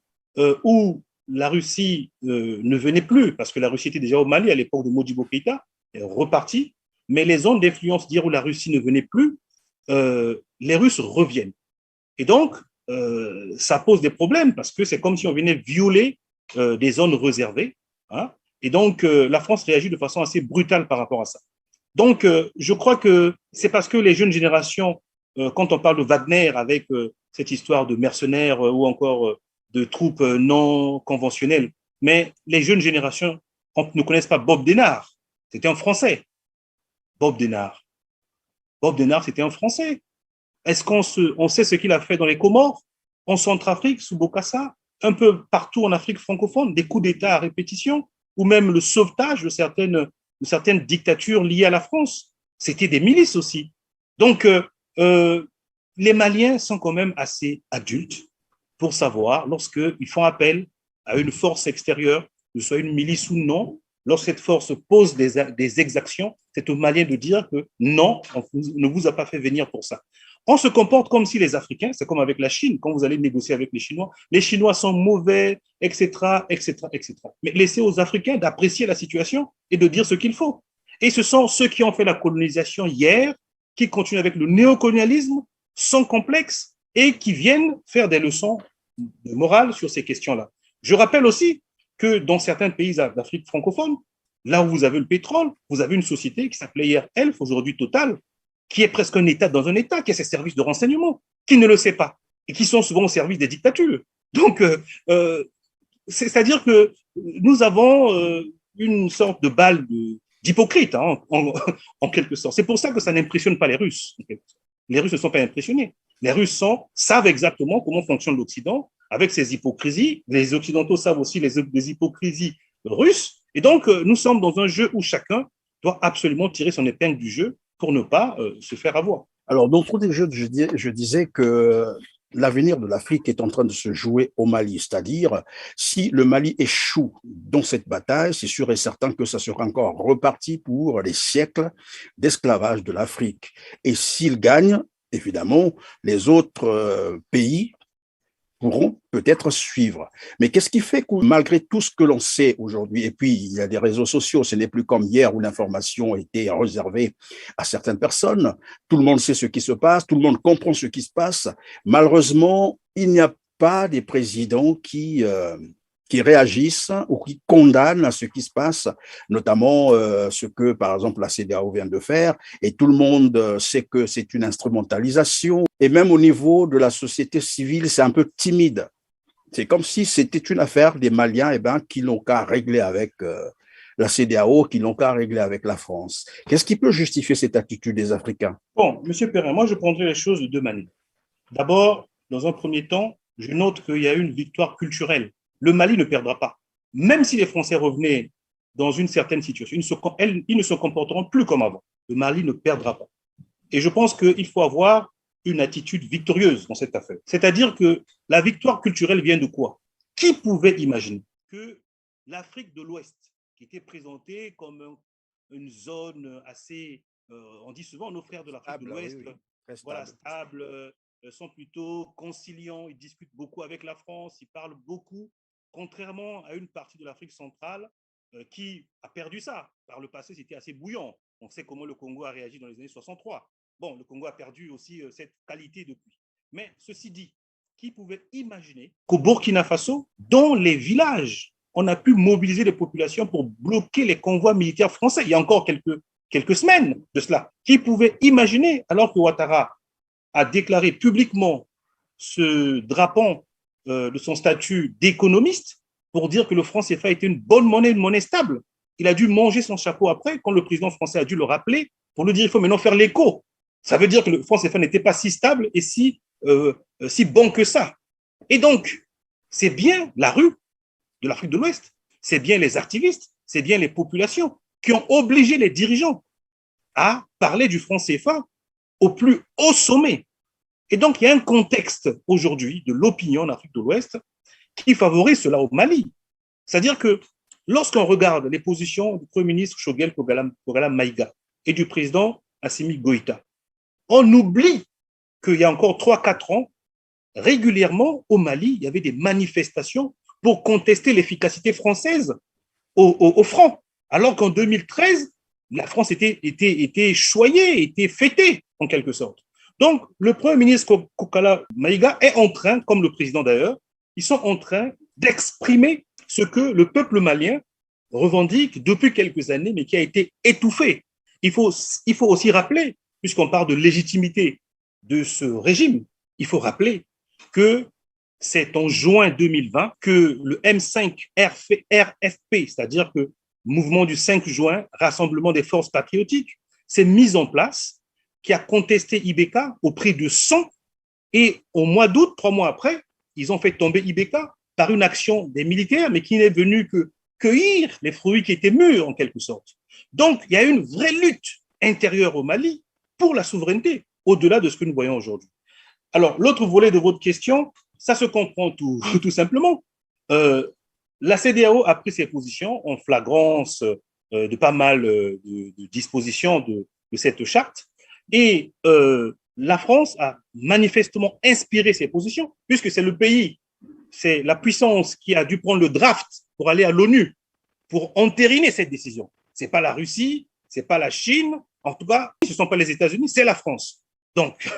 où la Russie ne venait plus, parce que la Russie était déjà au Mali à l'époque de Modibo Keïta, elle est repartie, mais les zones d'influence d'hier où la Russie ne venait plus, les Russes reviennent. Et donc, ça pose des problèmes, parce que c'est comme si on venait violer des zones réservées. Hein, et donc, la France réagit de façon assez brutale par rapport à ça. Donc, je crois que c'est parce que les jeunes générations, quand on parle de Wagner avec cette histoire de mercenaires ou encore de troupes non conventionnelles, mais les jeunes générations ne connaissent pas Bob Denard. C'était un Français. Bob Denard. Bob Denard, c'était un Français. Est-ce on sait ce qu'il a fait dans les Comores, en Centrafrique, sous Bokassa, un peu partout en Afrique francophone, des coups d'État à répétition, ou même le sauvetage de certaines dictatures liées à la France. C'était des milices aussi. Donc, les Maliens sont quand même assez adultes pour savoir, lorsqu'ils font appel à une force extérieure, que ce soit une milice ou non, lorsque cette force pose des exactions, c'est aux Maliens de dire que non, on ne vous a pas fait venir pour ça. On se comporte comme si les Africains, c'est comme avec la Chine, quand vous allez négocier avec les Chinois sont mauvais, etc., etc., etc. Mais laissez aux Africains d'apprécier la situation et de dire ce qu'il faut. Et ce sont ceux qui ont fait la colonisation hier, qui continuent avec le néocolonialisme, sans complexe, et qui viennent faire des leçons de morale sur ces questions-là. Je rappelle aussi que dans certains pays d'Afrique francophone, là où vous avez le pétrole, vous avez une société qui s'appelait hier Elf, aujourd'hui Total, qui est presque un État dans un État, qui a ses services de renseignement, qui ne le sait pas, et qui sont souvent au service des dictatures. Donc, c'est-à-dire que nous avons une sorte de balle d'hypocrite, hein, en quelque sorte. C'est pour ça que ça n'impressionne pas les Russes. Les Russes ne sont pas impressionnés. Les Russes savent exactement comment fonctionne l'Occident avec ses hypocrisies. Les Occidentaux savent aussi les hypocrisies russes. Et donc, nous sommes dans un jeu où chacun doit absolument tirer son épingle du jeu pour ne pas se faire avoir. Alors, dans tous les jeux, je disais que l'avenir de l'Afrique est en train de se jouer au Mali, c'est-à-dire si le Mali échoue dans cette bataille, c'est sûr et certain que ça sera encore reparti pour les siècles d'esclavage de l'Afrique. Et s'il gagne, évidemment, les autres pays pourront peut-être suivre. Mais qu'est-ce qui fait que malgré tout ce que l'on sait aujourd'hui, et puis il y a des réseaux sociaux, ce n'est plus comme hier où l'information était réservée à certaines personnes, tout le monde sait ce qui se passe, tout le monde comprend ce qui se passe, malheureusement, il n'y a pas des présidents qui réagissent ou qui condamnent ce qui se passe, notamment ce que, par exemple, la CEDEAO vient de faire, et tout le monde sait que c'est une instrumentalisation, et même au niveau de la société civile, c'est un peu timide. C'est comme si c'était une affaire des Maliens qui n'ont qu'à régler avec la CEDEAO, qui n'ont qu'à régler avec la France. Qu'est-ce qui peut justifier cette attitude des Africains? Bon, M. Perrin, moi je prendrai les choses de deux manières. D'abord, dans un premier temps, je note qu'il y a une victoire culturelle. Le Mali ne perdra pas. Même si les Français revenaient dans une certaine situation, ils ne se comporteront plus comme avant. Le Mali ne perdra pas. Et je pense qu'il faut avoir une attitude victorieuse dans cette affaire. C'est-à-dire que la victoire culturelle vient de quoi? Qui pouvait imaginer que l'Afrique de l'Ouest, qui était présentée comme une zone assez, on dit souvent nos frères de l'Afrique de l'Ouest, oui, oui. Voilà, stable, sont plutôt conciliants, ils discutent beaucoup avec la France, ils parlent beaucoup, contrairement à une partie de l'Afrique centrale qui a perdu ça. Par le passé, c'était assez bouillant. On sait comment le Congo a réagi dans les années 63. Bon, le Congo a perdu aussi cette qualité depuis. Mais ceci dit, qui pouvait imaginer qu'au Burkina Faso, dans les villages, on a pu mobiliser les populations pour bloquer les convois militaires français. Il y a encore quelques semaines de cela. Qui pouvait imaginer, alors que Ouattara a déclaré publiquement se drapant de son statut d'économiste pour dire que le franc CFA était une bonne monnaie, une monnaie stable. Il a dû manger son chapeau après, quand le président français a dû le rappeler, pour lui dire qu'il faut maintenant faire l'écho. Ça veut dire que le franc CFA n'était pas si stable et si bon que ça. Et donc, c'est bien la rue de l'Afrique de l'Ouest, c'est bien les activistes, c'est bien les populations qui ont obligé les dirigeants à parler du franc CFA au plus haut sommet. Et donc, il y a un contexte aujourd'hui de l'opinion en Afrique de l'Ouest qui favorise cela au Mali. C'est-à-dire que lorsqu'on regarde les positions du Premier ministre Choguel Kogala Maïga et du président Assimi Goïta, on oublie qu'il y a encore 3-4 ans, régulièrement au Mali, il y avait des manifestations pour contester l'efficacité française au franc, alors qu'en 2013, la France était choyée, était fêtée en quelque sorte. Donc, le Premier ministre Kokala Maïga est en train, comme le président d'ailleurs, ils sont en train d'exprimer ce que le peuple malien revendique depuis quelques années, mais qui a été étouffé. Il faut aussi rappeler, puisqu'on parle de légitimité de ce régime, il faut rappeler que c'est en juin 2020 que le M5 RFP, c'est-à-dire que mouvement du 5 juin, Rassemblement des forces patriotiques, s'est mis en place, qui a contesté Ibeka au prix de 100, et au mois d'août, 3 mois après, ils ont fait tomber Ibeka par une action des militaires, mais qui n'est venue que cueillir les fruits qui étaient mûrs, en quelque sorte. Donc, il y a une vraie lutte intérieure au Mali pour la souveraineté, au-delà de ce que nous voyons aujourd'hui. Alors, l'autre volet de votre question, ça se comprend tout simplement. La CEDEAO a pris ses positions en flagrance de pas mal de dispositions de cette charte, et la France a manifestement inspiré ses positions, puisque c'est le pays, c'est la puissance qui a dû prendre le draft pour aller à l'ONU, pour entériner cette décision. Ce n'est pas la Russie, ce n'est pas la Chine, en tout cas, ce ne sont pas les États-Unis, c'est la France. Donc,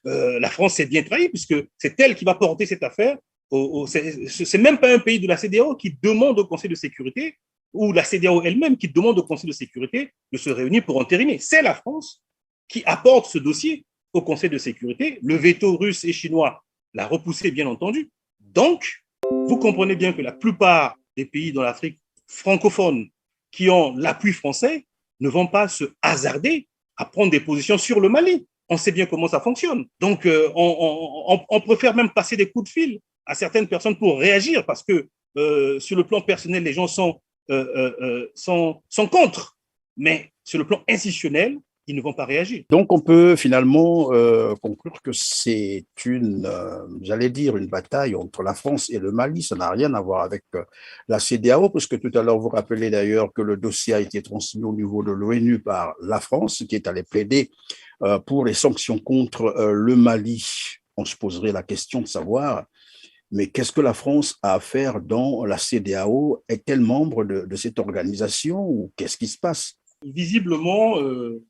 la France s'est bien trahie, puisque c'est elle qui va porter cette affaire. C'est même pas un pays de la CEDEAO qui demande au Conseil de sécurité, ou la CEDEAO elle-même qui demande au Conseil de sécurité de se réunir pour entériner. C'est la France qui apporte ce dossier au Conseil de sécurité. Le veto russe et chinois l'a repoussé, bien entendu. Donc, vous comprenez bien que la plupart des pays dans l'Afrique francophone qui ont l'appui français ne vont pas se hasarder à prendre des positions sur le Mali. On sait bien comment ça fonctionne. Donc, on préfère même passer des coups de fil à certaines personnes pour réagir, parce que sur le plan personnel, les gens sont contre. Mais sur le plan institutionnel, ils ne vont pas réagir. Donc, on peut finalement conclure que c'est j'allais dire, une bataille entre la France et le Mali. Ça n'a rien à voir avec la CEDEAO, parce que tout à l'heure, vous rappelez d'ailleurs que le dossier a été transmis au niveau de l'ONU par la France, qui est allée plaider pour les sanctions contre le Mali. On se poserait la question de savoir, mais qu'est-ce que la France a à faire dans la CEDEAO? Est-elle membre de cette organisation, ou qu'est-ce qui se passe? Visiblement,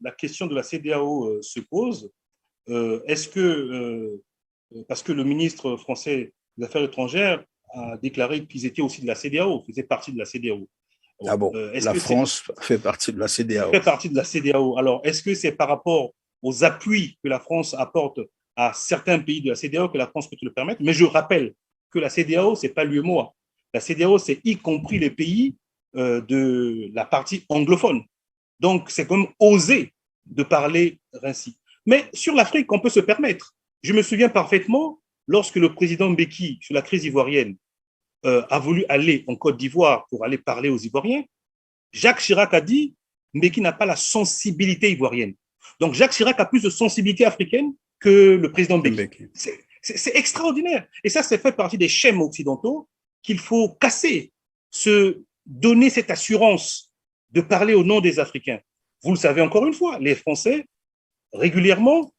la question de la CEDEAO se pose. Est-ce que, parce que le ministre français des Affaires étrangères a déclaré qu'ils étaient aussi de la CEDEAO, faisaient partie de la CEDEAO. Ah bon, la France fait partie de la CEDEAO. Fait partie de la CEDEAO. Alors, est-ce que c'est par rapport aux appuis que la France apporte à certains pays de la CEDEAO que la France peut le permettre? Mais je rappelle que la CEDEAO, ce n'est pas l'UEMOA. La CEDEAO, c'est y compris les pays de la partie anglophone. Donc, c'est comme oser de parler ainsi. Mais sur l'Afrique, on peut se permettre. Je me souviens parfaitement, lorsque le président Mbeki, sur la crise ivoirienne, a voulu aller en Côte d'Ivoire pour aller parler aux Ivoiriens, Jacques Chirac a dit « Mbeki n'a pas la sensibilité ivoirienne ». Donc, Jacques Chirac a plus de sensibilité africaine que le président Mbeki. C'est extraordinaire. Et ça fait partie des schèmes occidentaux qu'il faut casser, se donner cette assurance de parler au nom des Africains. Vous le savez encore une fois, les Français, régulièrement,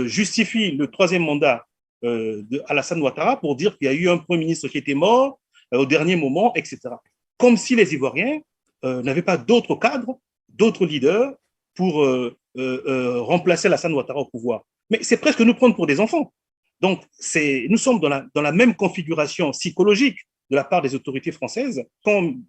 justifient le 3e mandat d'Alassane Ouattara pour dire qu'il y a eu un Premier ministre qui était mort au dernier moment, etc. Comme si les Ivoiriens n'avaient pas d'autres cadres, d'autres leaders pour remplacer Alassane Ouattara au pouvoir. Mais c'est presque nous prendre pour des enfants. Donc, nous sommes dans la même configuration psychologique de la part des autorités françaises. Quand M.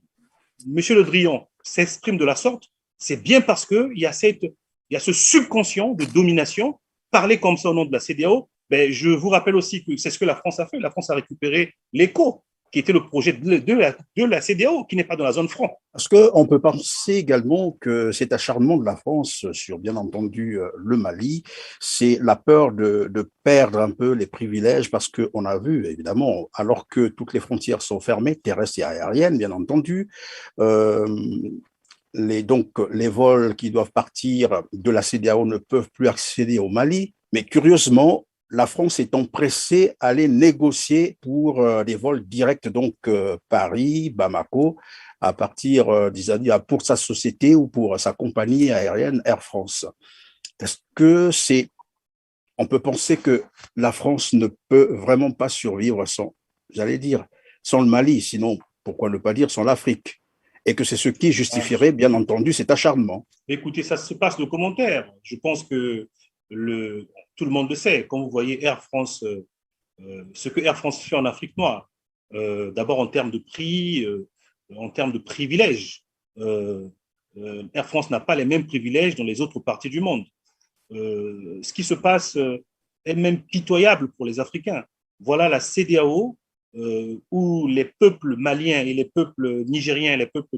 Le Drian s'exprime de la sorte, c'est bien parce qu'il y a ce subconscient de domination. Parler comme ça au nom de la CEDEAO, ben, je vous rappelle aussi que c'est ce que la France a fait. La France a récupéré l'ECO, qui était le projet de la CEDEAO, qui n'est pas dans la zone franc. Parce qu'on peut penser également que cet acharnement de la France sur, bien entendu, le Mali, c'est la peur de perdre un peu les privilèges, parce qu'on a vu, évidemment, alors que toutes les frontières sont fermées, terrestres et aériennes, bien entendu, donc, les vols qui doivent partir de la CEDEAO ne peuvent plus accéder au Mali. Mais curieusement, la France est empressée à aller négocier pour des vols directs, donc Paris, Bamako, à partir, pour sa société ou pour sa compagnie aérienne Air France. Est-ce que on peut penser que la France ne peut vraiment pas survivre sans le Mali, sinon, pourquoi ne pas dire sans l'Afrique? Et que c'est ce qui justifierait, bien entendu, cet acharnement. Écoutez, ça se passe de commentaires. Je pense que tout le monde le sait. Quand vous voyez Air France, ce que Air France fait en Afrique noire, d'abord en termes de prix, en termes de privilèges, Air France n'a pas les mêmes privilèges dans les autres parties du monde. Ce qui se passe est même pitoyable pour les Africains. Voilà la CEDEAO, où les peuples maliens et les peuples nigériens, les peuples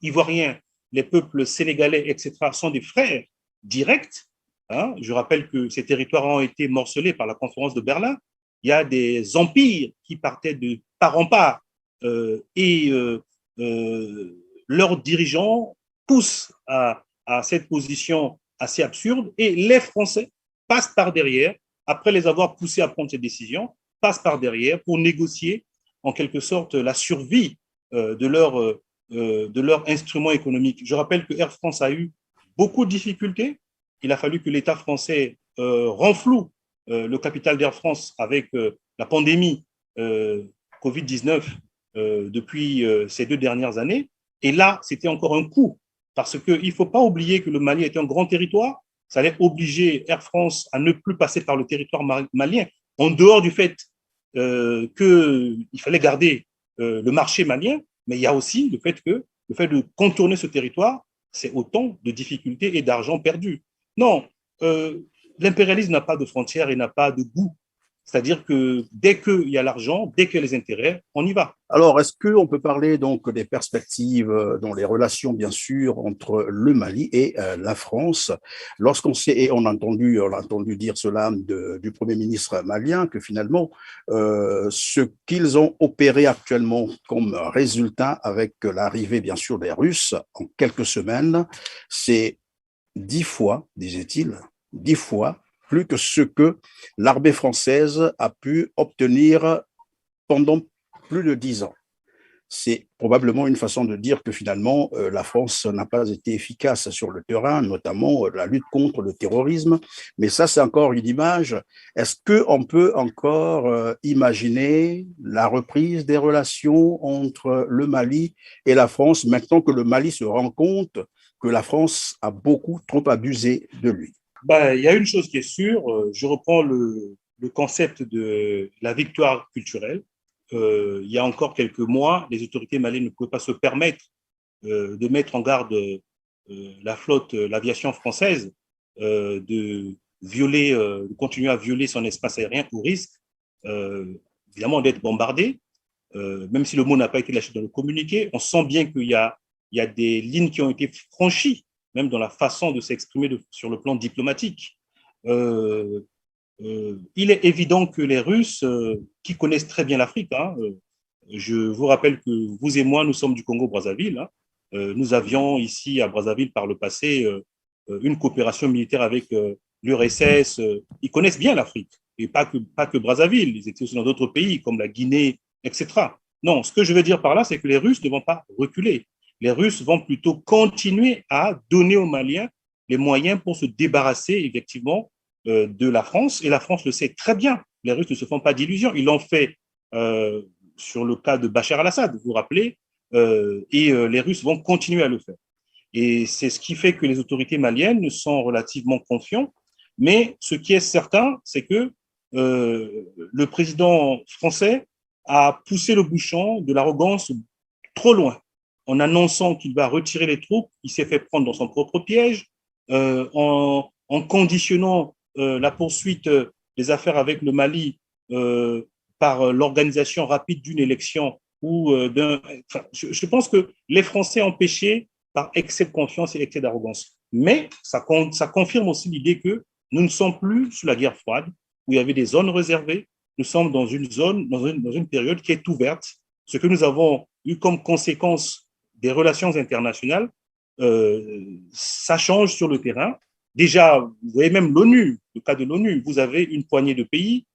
ivoiriens, les peuples sénégalais, etc., sont des frères directs. Hein. Je rappelle que ces territoires ont été morcelés par la conférence de Berlin. Il y a des empires qui partaient de part en part et leurs dirigeants poussent à cette position assez absurde et les Français passent par derrière, après les avoir poussés à prendre ces décisions, passent par derrière pour négocier en quelque sorte la survie de leur instrument économique. Je rappelle que Air France a eu beaucoup de difficultés. Il a fallu que l'État français renfloue le capital d'Air France avec la pandémie Covid-19 depuis ces 2 dernières années. Et là, c'était encore un coup, parce qu'il ne faut pas oublier que le Mali est un grand territoire. Ça allait obliger Air France à ne plus passer par le territoire malien, en dehors du fait qu'il fallait garder le marché malien, mais il y a aussi le fait de contourner ce territoire, c'est autant de difficultés et d'argent perdu. Non, l'impérialisme n'a pas de frontières et n'a pas de goût. C'est-à-dire que dès qu'il y a l'argent, dès qu'il y a les intérêts, on y va. Alors, est-ce qu'on peut parler donc des perspectives dans les relations, bien sûr, entre le Mali et la France? Lorsqu'on sait, et on a entendu dire cela du Premier ministre malien, que finalement, ce qu'ils ont opéré actuellement comme résultat avec l'arrivée, bien sûr, des Russes en quelques semaines, c'est 10 fois, disait-il, 10 fois plus que ce que l'armée française a pu obtenir pendant plus de 10 ans. C'est probablement une façon de dire que finalement, la France n'a pas été efficace sur le terrain, notamment la lutte contre le terrorisme. Mais ça, c'est encore une image. Est-ce qu'on peut encore imaginer la reprise des relations entre le Mali et la France, maintenant que le Mali se rend compte que la France a beaucoup trop abusé de lui? Il y a une chose qui est sûre, je reprends le concept de la victoire culturelle. Il y a encore quelques mois, les autorités maliennes ne pouvaient pas se permettre de mettre en garde la flotte, l'aviation française, de continuer à violer son espace aérien au risque, évidemment, d'être bombardée. Même si le mot n'a pas été lâché dans le communiqué, on sent bien qu'il y a des lignes qui ont été franchies, même dans la façon de s'exprimer sur le plan diplomatique. Il est évident que les Russes, qui connaissent très bien l'Afrique, je vous rappelle que vous et moi, nous sommes du Congo-Brazzaville. Nous avions ici à Brazzaville par le passé une coopération militaire avec l'URSS. Ils connaissent bien l'Afrique, et pas que Brazzaville. Ils étaient aussi dans d'autres pays comme la Guinée, etc. Non, ce que je veux dire par là, c'est que les Russes ne vont pas reculer. Les Russes vont plutôt continuer à donner aux Maliens les moyens pour se débarrasser effectivement de la France. Et la France le sait très bien. Les Russes ne se font pas d'illusions. Ils l'ont fait sur le cas de Bachar al-Assad, vous vous rappelez, et les Russes vont continuer à le faire. Et c'est ce qui fait que les autorités maliennes sont relativement confiantes. Mais ce qui est certain, c'est que le président français a poussé le bouchon de l'arrogance trop loin. En annonçant qu'il va retirer les troupes, il s'est fait prendre dans son propre piège, en conditionnant la poursuite des affaires avec le Mali par l'organisation rapide d'une élection ou je pense que les Français ont péché par excès de confiance et excès d'arrogance. Mais ça confirme aussi l'idée que nous ne sommes plus sous la guerre froide, où il y avait des zones réservées. Nous sommes dans une zone, dans une période qui est ouverte. Ce que nous avons eu comme conséquence des relations internationales, ça change sur le terrain. Déjà, vous voyez même l'ONU, le cas de l'ONU, vous avez une poignée de pays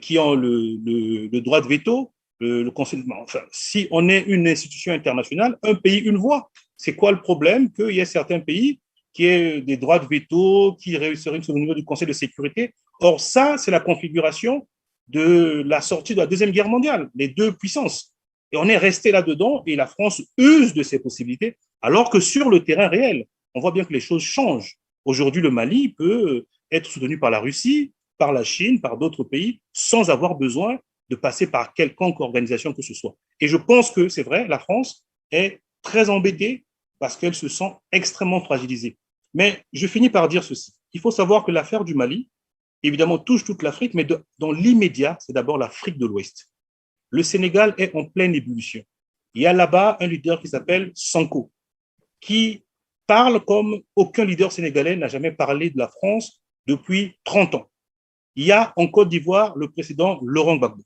qui ont le droit de veto, le Conseil. Enfin, si on est une institution internationale, un pays, une voix. C'est quoi le problème qu'il y ait certains pays qui aient des droits de veto, qui réussiraient au niveau du Conseil de sécurité? Or, ça, c'est la configuration de la sortie de la Deuxième Guerre mondiale, les deux puissances. Et on est resté là-dedans et la France use de ces possibilités, alors que sur le terrain réel, on voit bien que les choses changent. Aujourd'hui, le Mali peut être soutenu par la Russie, par la Chine, par d'autres pays, sans avoir besoin de passer par quelconque organisation que ce soit. Et je pense que, c'est vrai, la France est très embêtée parce qu'elle se sent extrêmement fragilisée. Mais je finis par dire ceci. Il faut savoir que l'affaire du Mali, évidemment, touche toute l'Afrique, mais dans l'immédiat, c'est d'abord l'Afrique de l'Ouest. Le Sénégal est en pleine ébullition. Il y a là-bas un leader qui s'appelle Sanko, qui parle comme aucun leader sénégalais n'a jamais parlé de la France depuis 30 ans. Il y a en Côte d'Ivoire le président Laurent Gbagbo.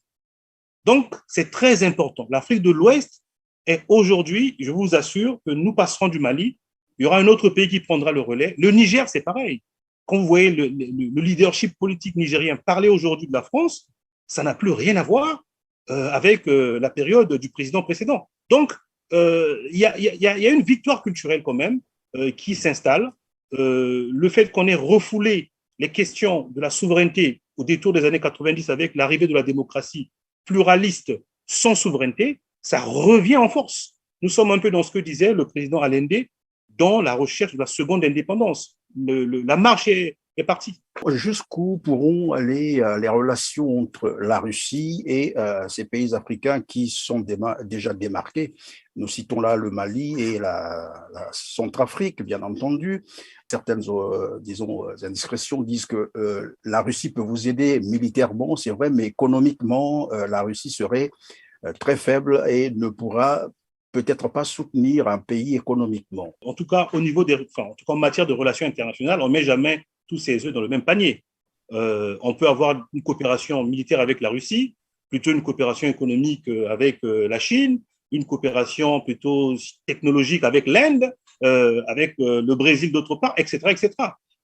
Donc, c'est très important. L'Afrique de l'Ouest est aujourd'hui, je vous assure, que nous passerons du Mali. Il y aura un autre pays qui prendra le relais. Le Niger, c'est pareil. Quand vous voyez le leadership politique nigérien parler aujourd'hui de la France, ça n'a plus rien à voir avec la période du président précédent. Donc, il y a une victoire culturelle quand même qui s'installe. Le fait qu'on ait refoulé les questions de la souveraineté au détour des années 90 avec l'arrivée de la démocratie pluraliste sans souveraineté, ça revient en force. Nous sommes un peu dans ce que disait le président Allende dans la recherche de la seconde indépendance. La marche est partie. Jusqu'où pourront aller les relations entre la Russie et ces pays africains qui sont déjà démarqués? Nous citons là le Mali et la Centrafrique, bien entendu. Certaines, disons, indiscrétions disent que la Russie peut vous aider militairement, c'est vrai, mais économiquement, la Russie serait très faible et ne pourra peut-être pas soutenir un pays économiquement. En tout cas, en tout cas, en matière de relations internationales, on ne met jamais tous ses œufs dans le même panier. On peut avoir une coopération militaire avec la Russie, plutôt une coopération économique avec la Chine, une coopération plutôt technologique avec l'Inde, avec le Brésil d'autre part, etc., etc.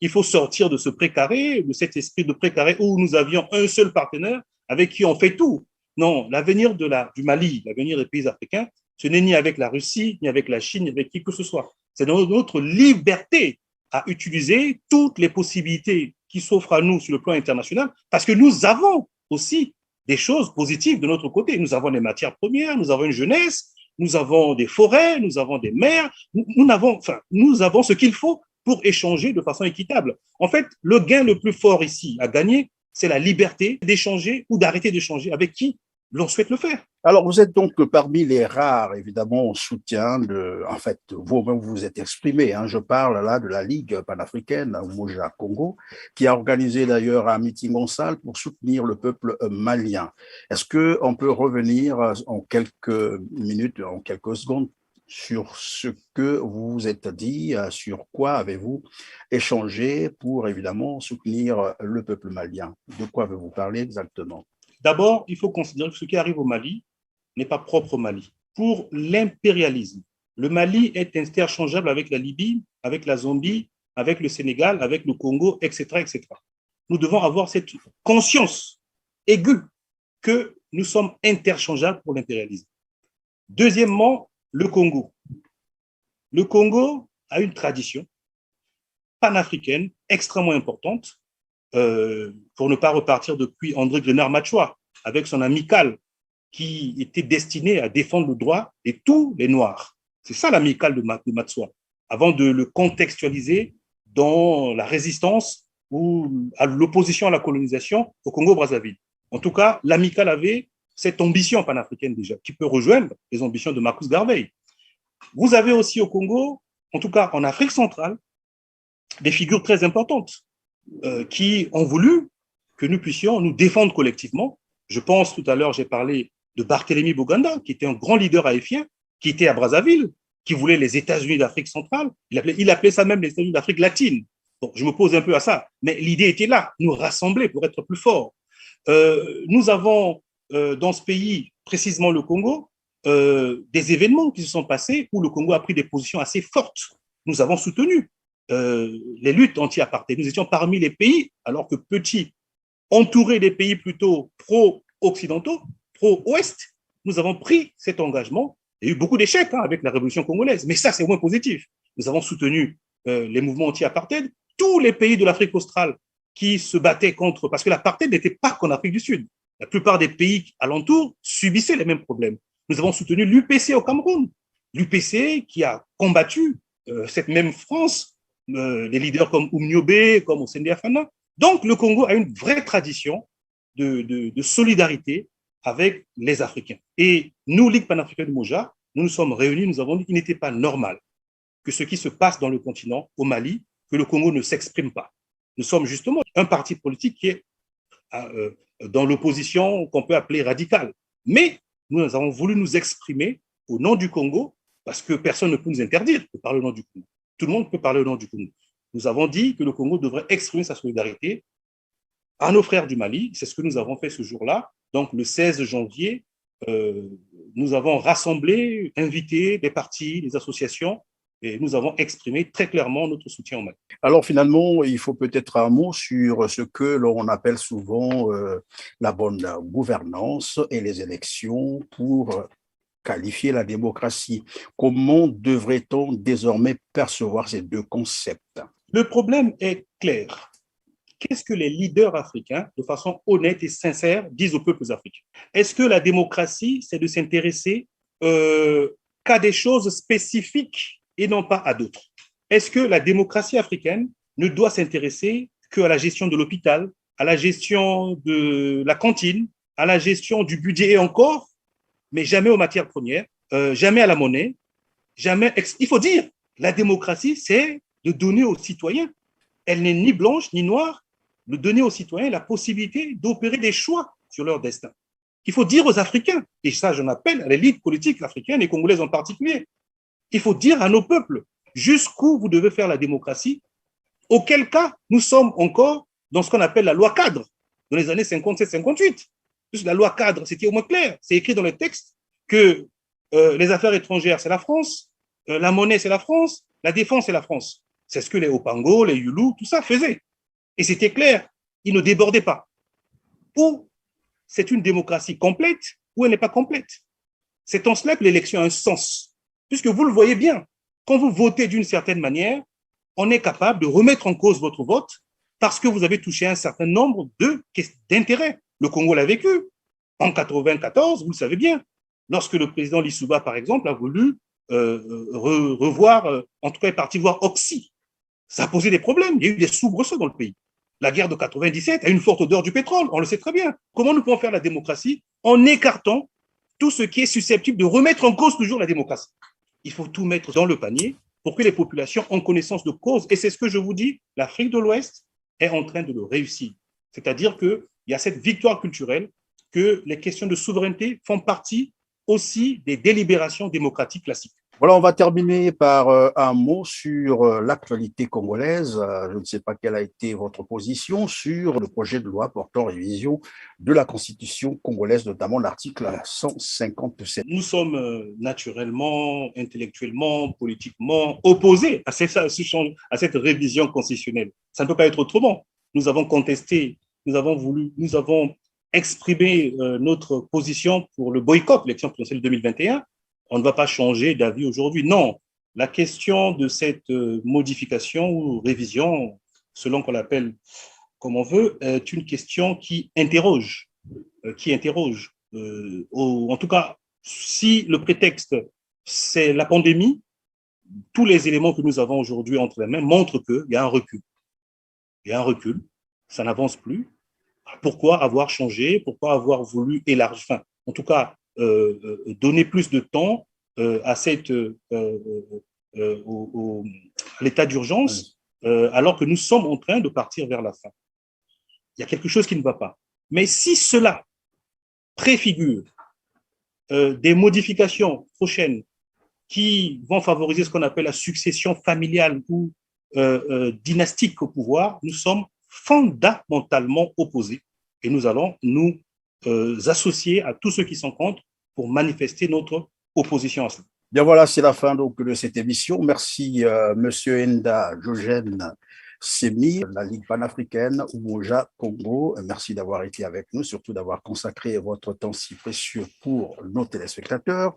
Il faut sortir de ce précaré, de cet esprit de précaré où nous avions un seul partenaire avec qui on fait tout. Non, l'avenir du Mali, l'avenir des pays africains, ce n'est ni avec la Russie, ni avec la Chine, ni avec qui que ce soit. C'est dans notre liberté à utiliser toutes les possibilités qui s'offrent à nous sur le plan international, parce que nous avons aussi des choses positives de notre côté. Nous avons des matières premières, nous avons une jeunesse, nous avons des forêts, nous avons des mers, nous avons ce qu'il faut pour échanger de façon équitable. En fait, le gain le plus fort ici à gagner, c'est la liberté d'échanger ou d'arrêter d'échanger avec qui l'on souhaite le faire. Alors, vous êtes donc parmi les rares, évidemment, en soutien en fait, vous-même vous êtes exprimé, hein, je parle là de la Ligue panafricaine, Umoja Congo, qui a organisé d'ailleurs un meeting en salle pour soutenir le peuple malien. Est-ce qu'on peut revenir en quelques minutes, en quelques secondes, sur ce que vous vous êtes dit, sur quoi avez-vous échangé pour évidemment soutenir le peuple malien? De quoi avez-vous parlé exactement? D'abord, il faut considérer que ce qui arrive au Mali n'est pas propre au Mali. Pour l'impérialisme, le Mali est interchangeable avec la Libye, avec la Zambie, avec le Sénégal, avec le Congo, etc., etc. Nous devons avoir cette conscience aiguë que nous sommes interchangeables pour l'impérialisme. Deuxièmement, le Congo. Le Congo a une tradition panafricaine extrêmement importante, pour ne pas repartir depuis André Grenard-Machoua, avec son amicale qui était destiné à défendre le droit de tous les Noirs. C'est ça l'amicale de Machoua. avant de le contextualiser dans la résistance ou à l'opposition à la colonisation au Congo-Brazzaville. En tout cas, l'amicale avait cette ambition panafricaine déjà, qui peut rejoindre les ambitions de Marcus Garvey. Vous avez aussi au Congo, en tout cas en Afrique centrale, des figures très importantes qui ont voulu que nous puissions nous défendre collectivement. Je pense, tout à l'heure, j'ai parlé de Barthélemy Boganda, qui était un grand leader haïtien, qui était à Brazzaville, qui voulait les États-Unis d'Afrique centrale. Il appelait ça même les États-Unis d'Afrique latine. Bon, je m'oppose un peu à ça, mais l'idée était là, nous rassembler pour être plus forts. Nous avons dans ce pays, précisément le Congo, des événements qui se sont passés où le Congo a pris des positions assez fortes. Nous avons soutenu les luttes anti-apartheid. Nous étions parmi les pays, alors que petits, entourés des pays plutôt pro-occidentaux, pro-ouest, nous avons pris cet engagement. Il y a eu beaucoup d'échecs avec la révolution congolaise, mais ça, c'est au moins positif. Nous avons soutenu les mouvements anti-apartheid, tous les pays de l'Afrique australe qui se battaient contre, parce que l'apartheid n'était pas qu'en Afrique du Sud. La plupart des pays alentours subissaient les mêmes problèmes. Nous avons soutenu l'UPC au Cameroun, l'UPC qui a combattu cette même France, les leaders comme Oumniobé, comme Osende Afana. Donc, le Congo a une vraie tradition de solidarité avec les Africains. Et nous, Ligue panafricaine du Moja, nous nous sommes réunis, nous avons dit qu'il n'était pas normal que ce qui se passe dans le continent, au Mali, que le Congo ne s'exprime pas. Nous sommes justement un parti politique qui est dans l'opposition qu'on peut appeler radicale. Mais nous avons voulu nous exprimer au nom du Congo, parce que personne ne peut nous interdire de parler au nom du Congo. Tout le monde peut parler au nom du Congo. Nous avons dit que le Congo devrait exprimer sa solidarité à nos frères du Mali. C'est ce que nous avons fait ce jour-là. Donc, le 16 janvier, nous avons rassemblé, invité des partis, des associations, et nous avons exprimé très clairement notre soutien au Mali. Alors finalement, il faut peut-être un mot sur ce que l'on appelle souvent la bonne gouvernance et les élections pour qualifier la démocratie. Comment devrait-on désormais percevoir ces deux concepts? Le problème est clair. Qu'est-ce que les leaders africains, de façon honnête et sincère, disent aux peuples africains? Est-ce que la démocratie, c'est de s'intéresser qu'à des choses spécifiques et non pas à d'autres? Est-ce que la démocratie africaine ne doit s'intéresser qu'à la gestion de l'hôpital, à la gestion de la cantine, à la gestion du budget et encore, mais jamais aux matières premières, jamais à la monnaie, jamais. Il faut dire, la démocratie, c'est de donner aux citoyens, elle n'est ni blanche ni noire, de donner aux citoyens la possibilité d'opérer des choix sur leur destin. Il faut dire aux Africains, et ça j'en appelle à l'élite politique africaine et congolaise en particulier, il faut dire à nos peuples jusqu'où vous devez faire la démocratie, auquel cas nous sommes encore dans ce qu'on appelle la loi cadre, dans les années 57-58. La loi cadre, c'était au moins clair, c'est écrit dans les textes que les affaires étrangères, c'est la France, la monnaie, c'est la France, la défense, c'est la France. C'est ce que les Opango, les Yulu, tout ça faisaient. Et c'était clair, ils ne débordaient pas. Ou c'est une démocratie complète, ou elle n'est pas complète. C'est en cela que l'élection a un sens. Puisque vous le voyez bien, quand vous votez d'une certaine manière, on est capable de remettre en cause votre vote parce que vous avez touché un certain nombre d'intérêts. Le Congo l'a vécu. En 1994, vous le savez bien, lorsque le président Lissouba, par exemple, a voulu revoir, en tout cas est parti voir Oxy, ça a posé des problèmes. Il y a eu des soubresauts dans le pays. La guerre de 97 a une forte odeur du pétrole, on le sait très bien. Comment nous pouvons faire la démocratie en écartant tout ce qui est susceptible de remettre en cause toujours la démocratie? Il faut tout mettre dans le panier pour que les populations aient connaissance de cause. Et c'est ce que je vous dis, l'Afrique de l'Ouest est en train de le réussir. C'est-à-dire qu'il y a cette victoire culturelle, que les questions de souveraineté font partie aussi des délibérations démocratiques classiques. Voilà, on va terminer par un mot sur l'actualité congolaise. Je ne sais pas quelle a été votre position sur le projet de loi portant révision de la Constitution congolaise, notamment l'article 157. Nous sommes naturellement, intellectuellement, politiquement opposés à cette révision constitutionnelle. Ça ne peut pas être autrement. Nous avons contesté, nous avons exprimé notre position pour le boycott de l'élection présidentielle 2021. On ne va pas changer d'avis aujourd'hui. Non, la question de cette modification ou révision, selon qu'on l'appelle comme on veut, est une question qui interroge. En tout cas, si le prétexte, c'est la pandémie, tous les éléments que nous avons aujourd'hui entre les mains montrent qu'il y a un recul. Il y a un recul, ça n'avance plus. Pourquoi avoir changé? Pourquoi avoir voulu élargir, enfin, en tout cas, donner plus de temps à l'état d'urgence, alors que nous sommes en train de partir vers la fin? Il y a quelque chose qui ne va pas. Mais si cela préfigure des modifications prochaines qui vont favoriser ce qu'on appelle la succession familiale ou dynastique au pouvoir, nous sommes fondamentalement opposés et nous allons nous associer à tous ceux qui sont contre pour manifester notre opposition à cela. Bien voilà, c'est la fin donc de cette émission. Merci Monsieur Enda Diogène Semi, la Ligue panafricaine Umoja Congo. Merci d'avoir été avec nous, surtout d'avoir consacré votre temps si précieux pour nos téléspectateurs.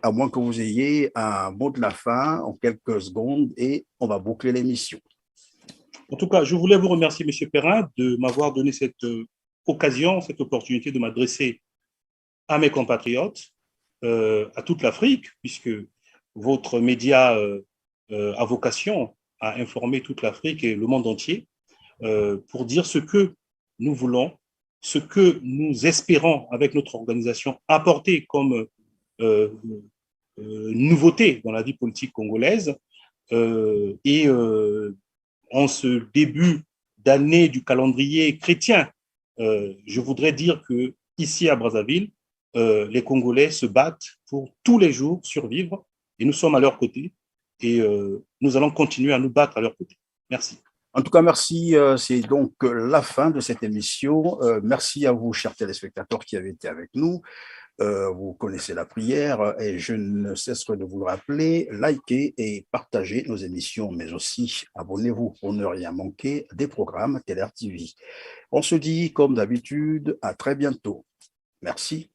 À moins que vous ayez un mot de la fin en quelques secondes et on va boucler l'émission. En tout cas, je voulais vous remercier, M. Perrin, de m'avoir donné cette occasion, cette opportunité de m'adresser à mes compatriotes, à toute l'Afrique, puisque votre média a vocation à informer toute l'Afrique et le monde entier pour dire ce que nous voulons, ce que nous espérons avec notre organisation apporter comme nouveauté dans la vie politique congolaise. En ce début d'année du calendrier chrétien, je voudrais dire que ici à Brazzaville, les Congolais se battent pour tous les jours survivre et nous sommes à leur côté et nous allons continuer à nous battre à leur côté. Merci. En tout cas, merci. C'est donc la fin de cette émission. Merci à vous, chers téléspectateurs, qui avez été avec nous. Vous connaissez la prière et je ne cesserai de vous le rappeler, likez et partagez nos émissions, mais aussi abonnez-vous pour ne rien manquer des programmes TLR TV. On se dit, comme d'habitude, à très bientôt. Merci.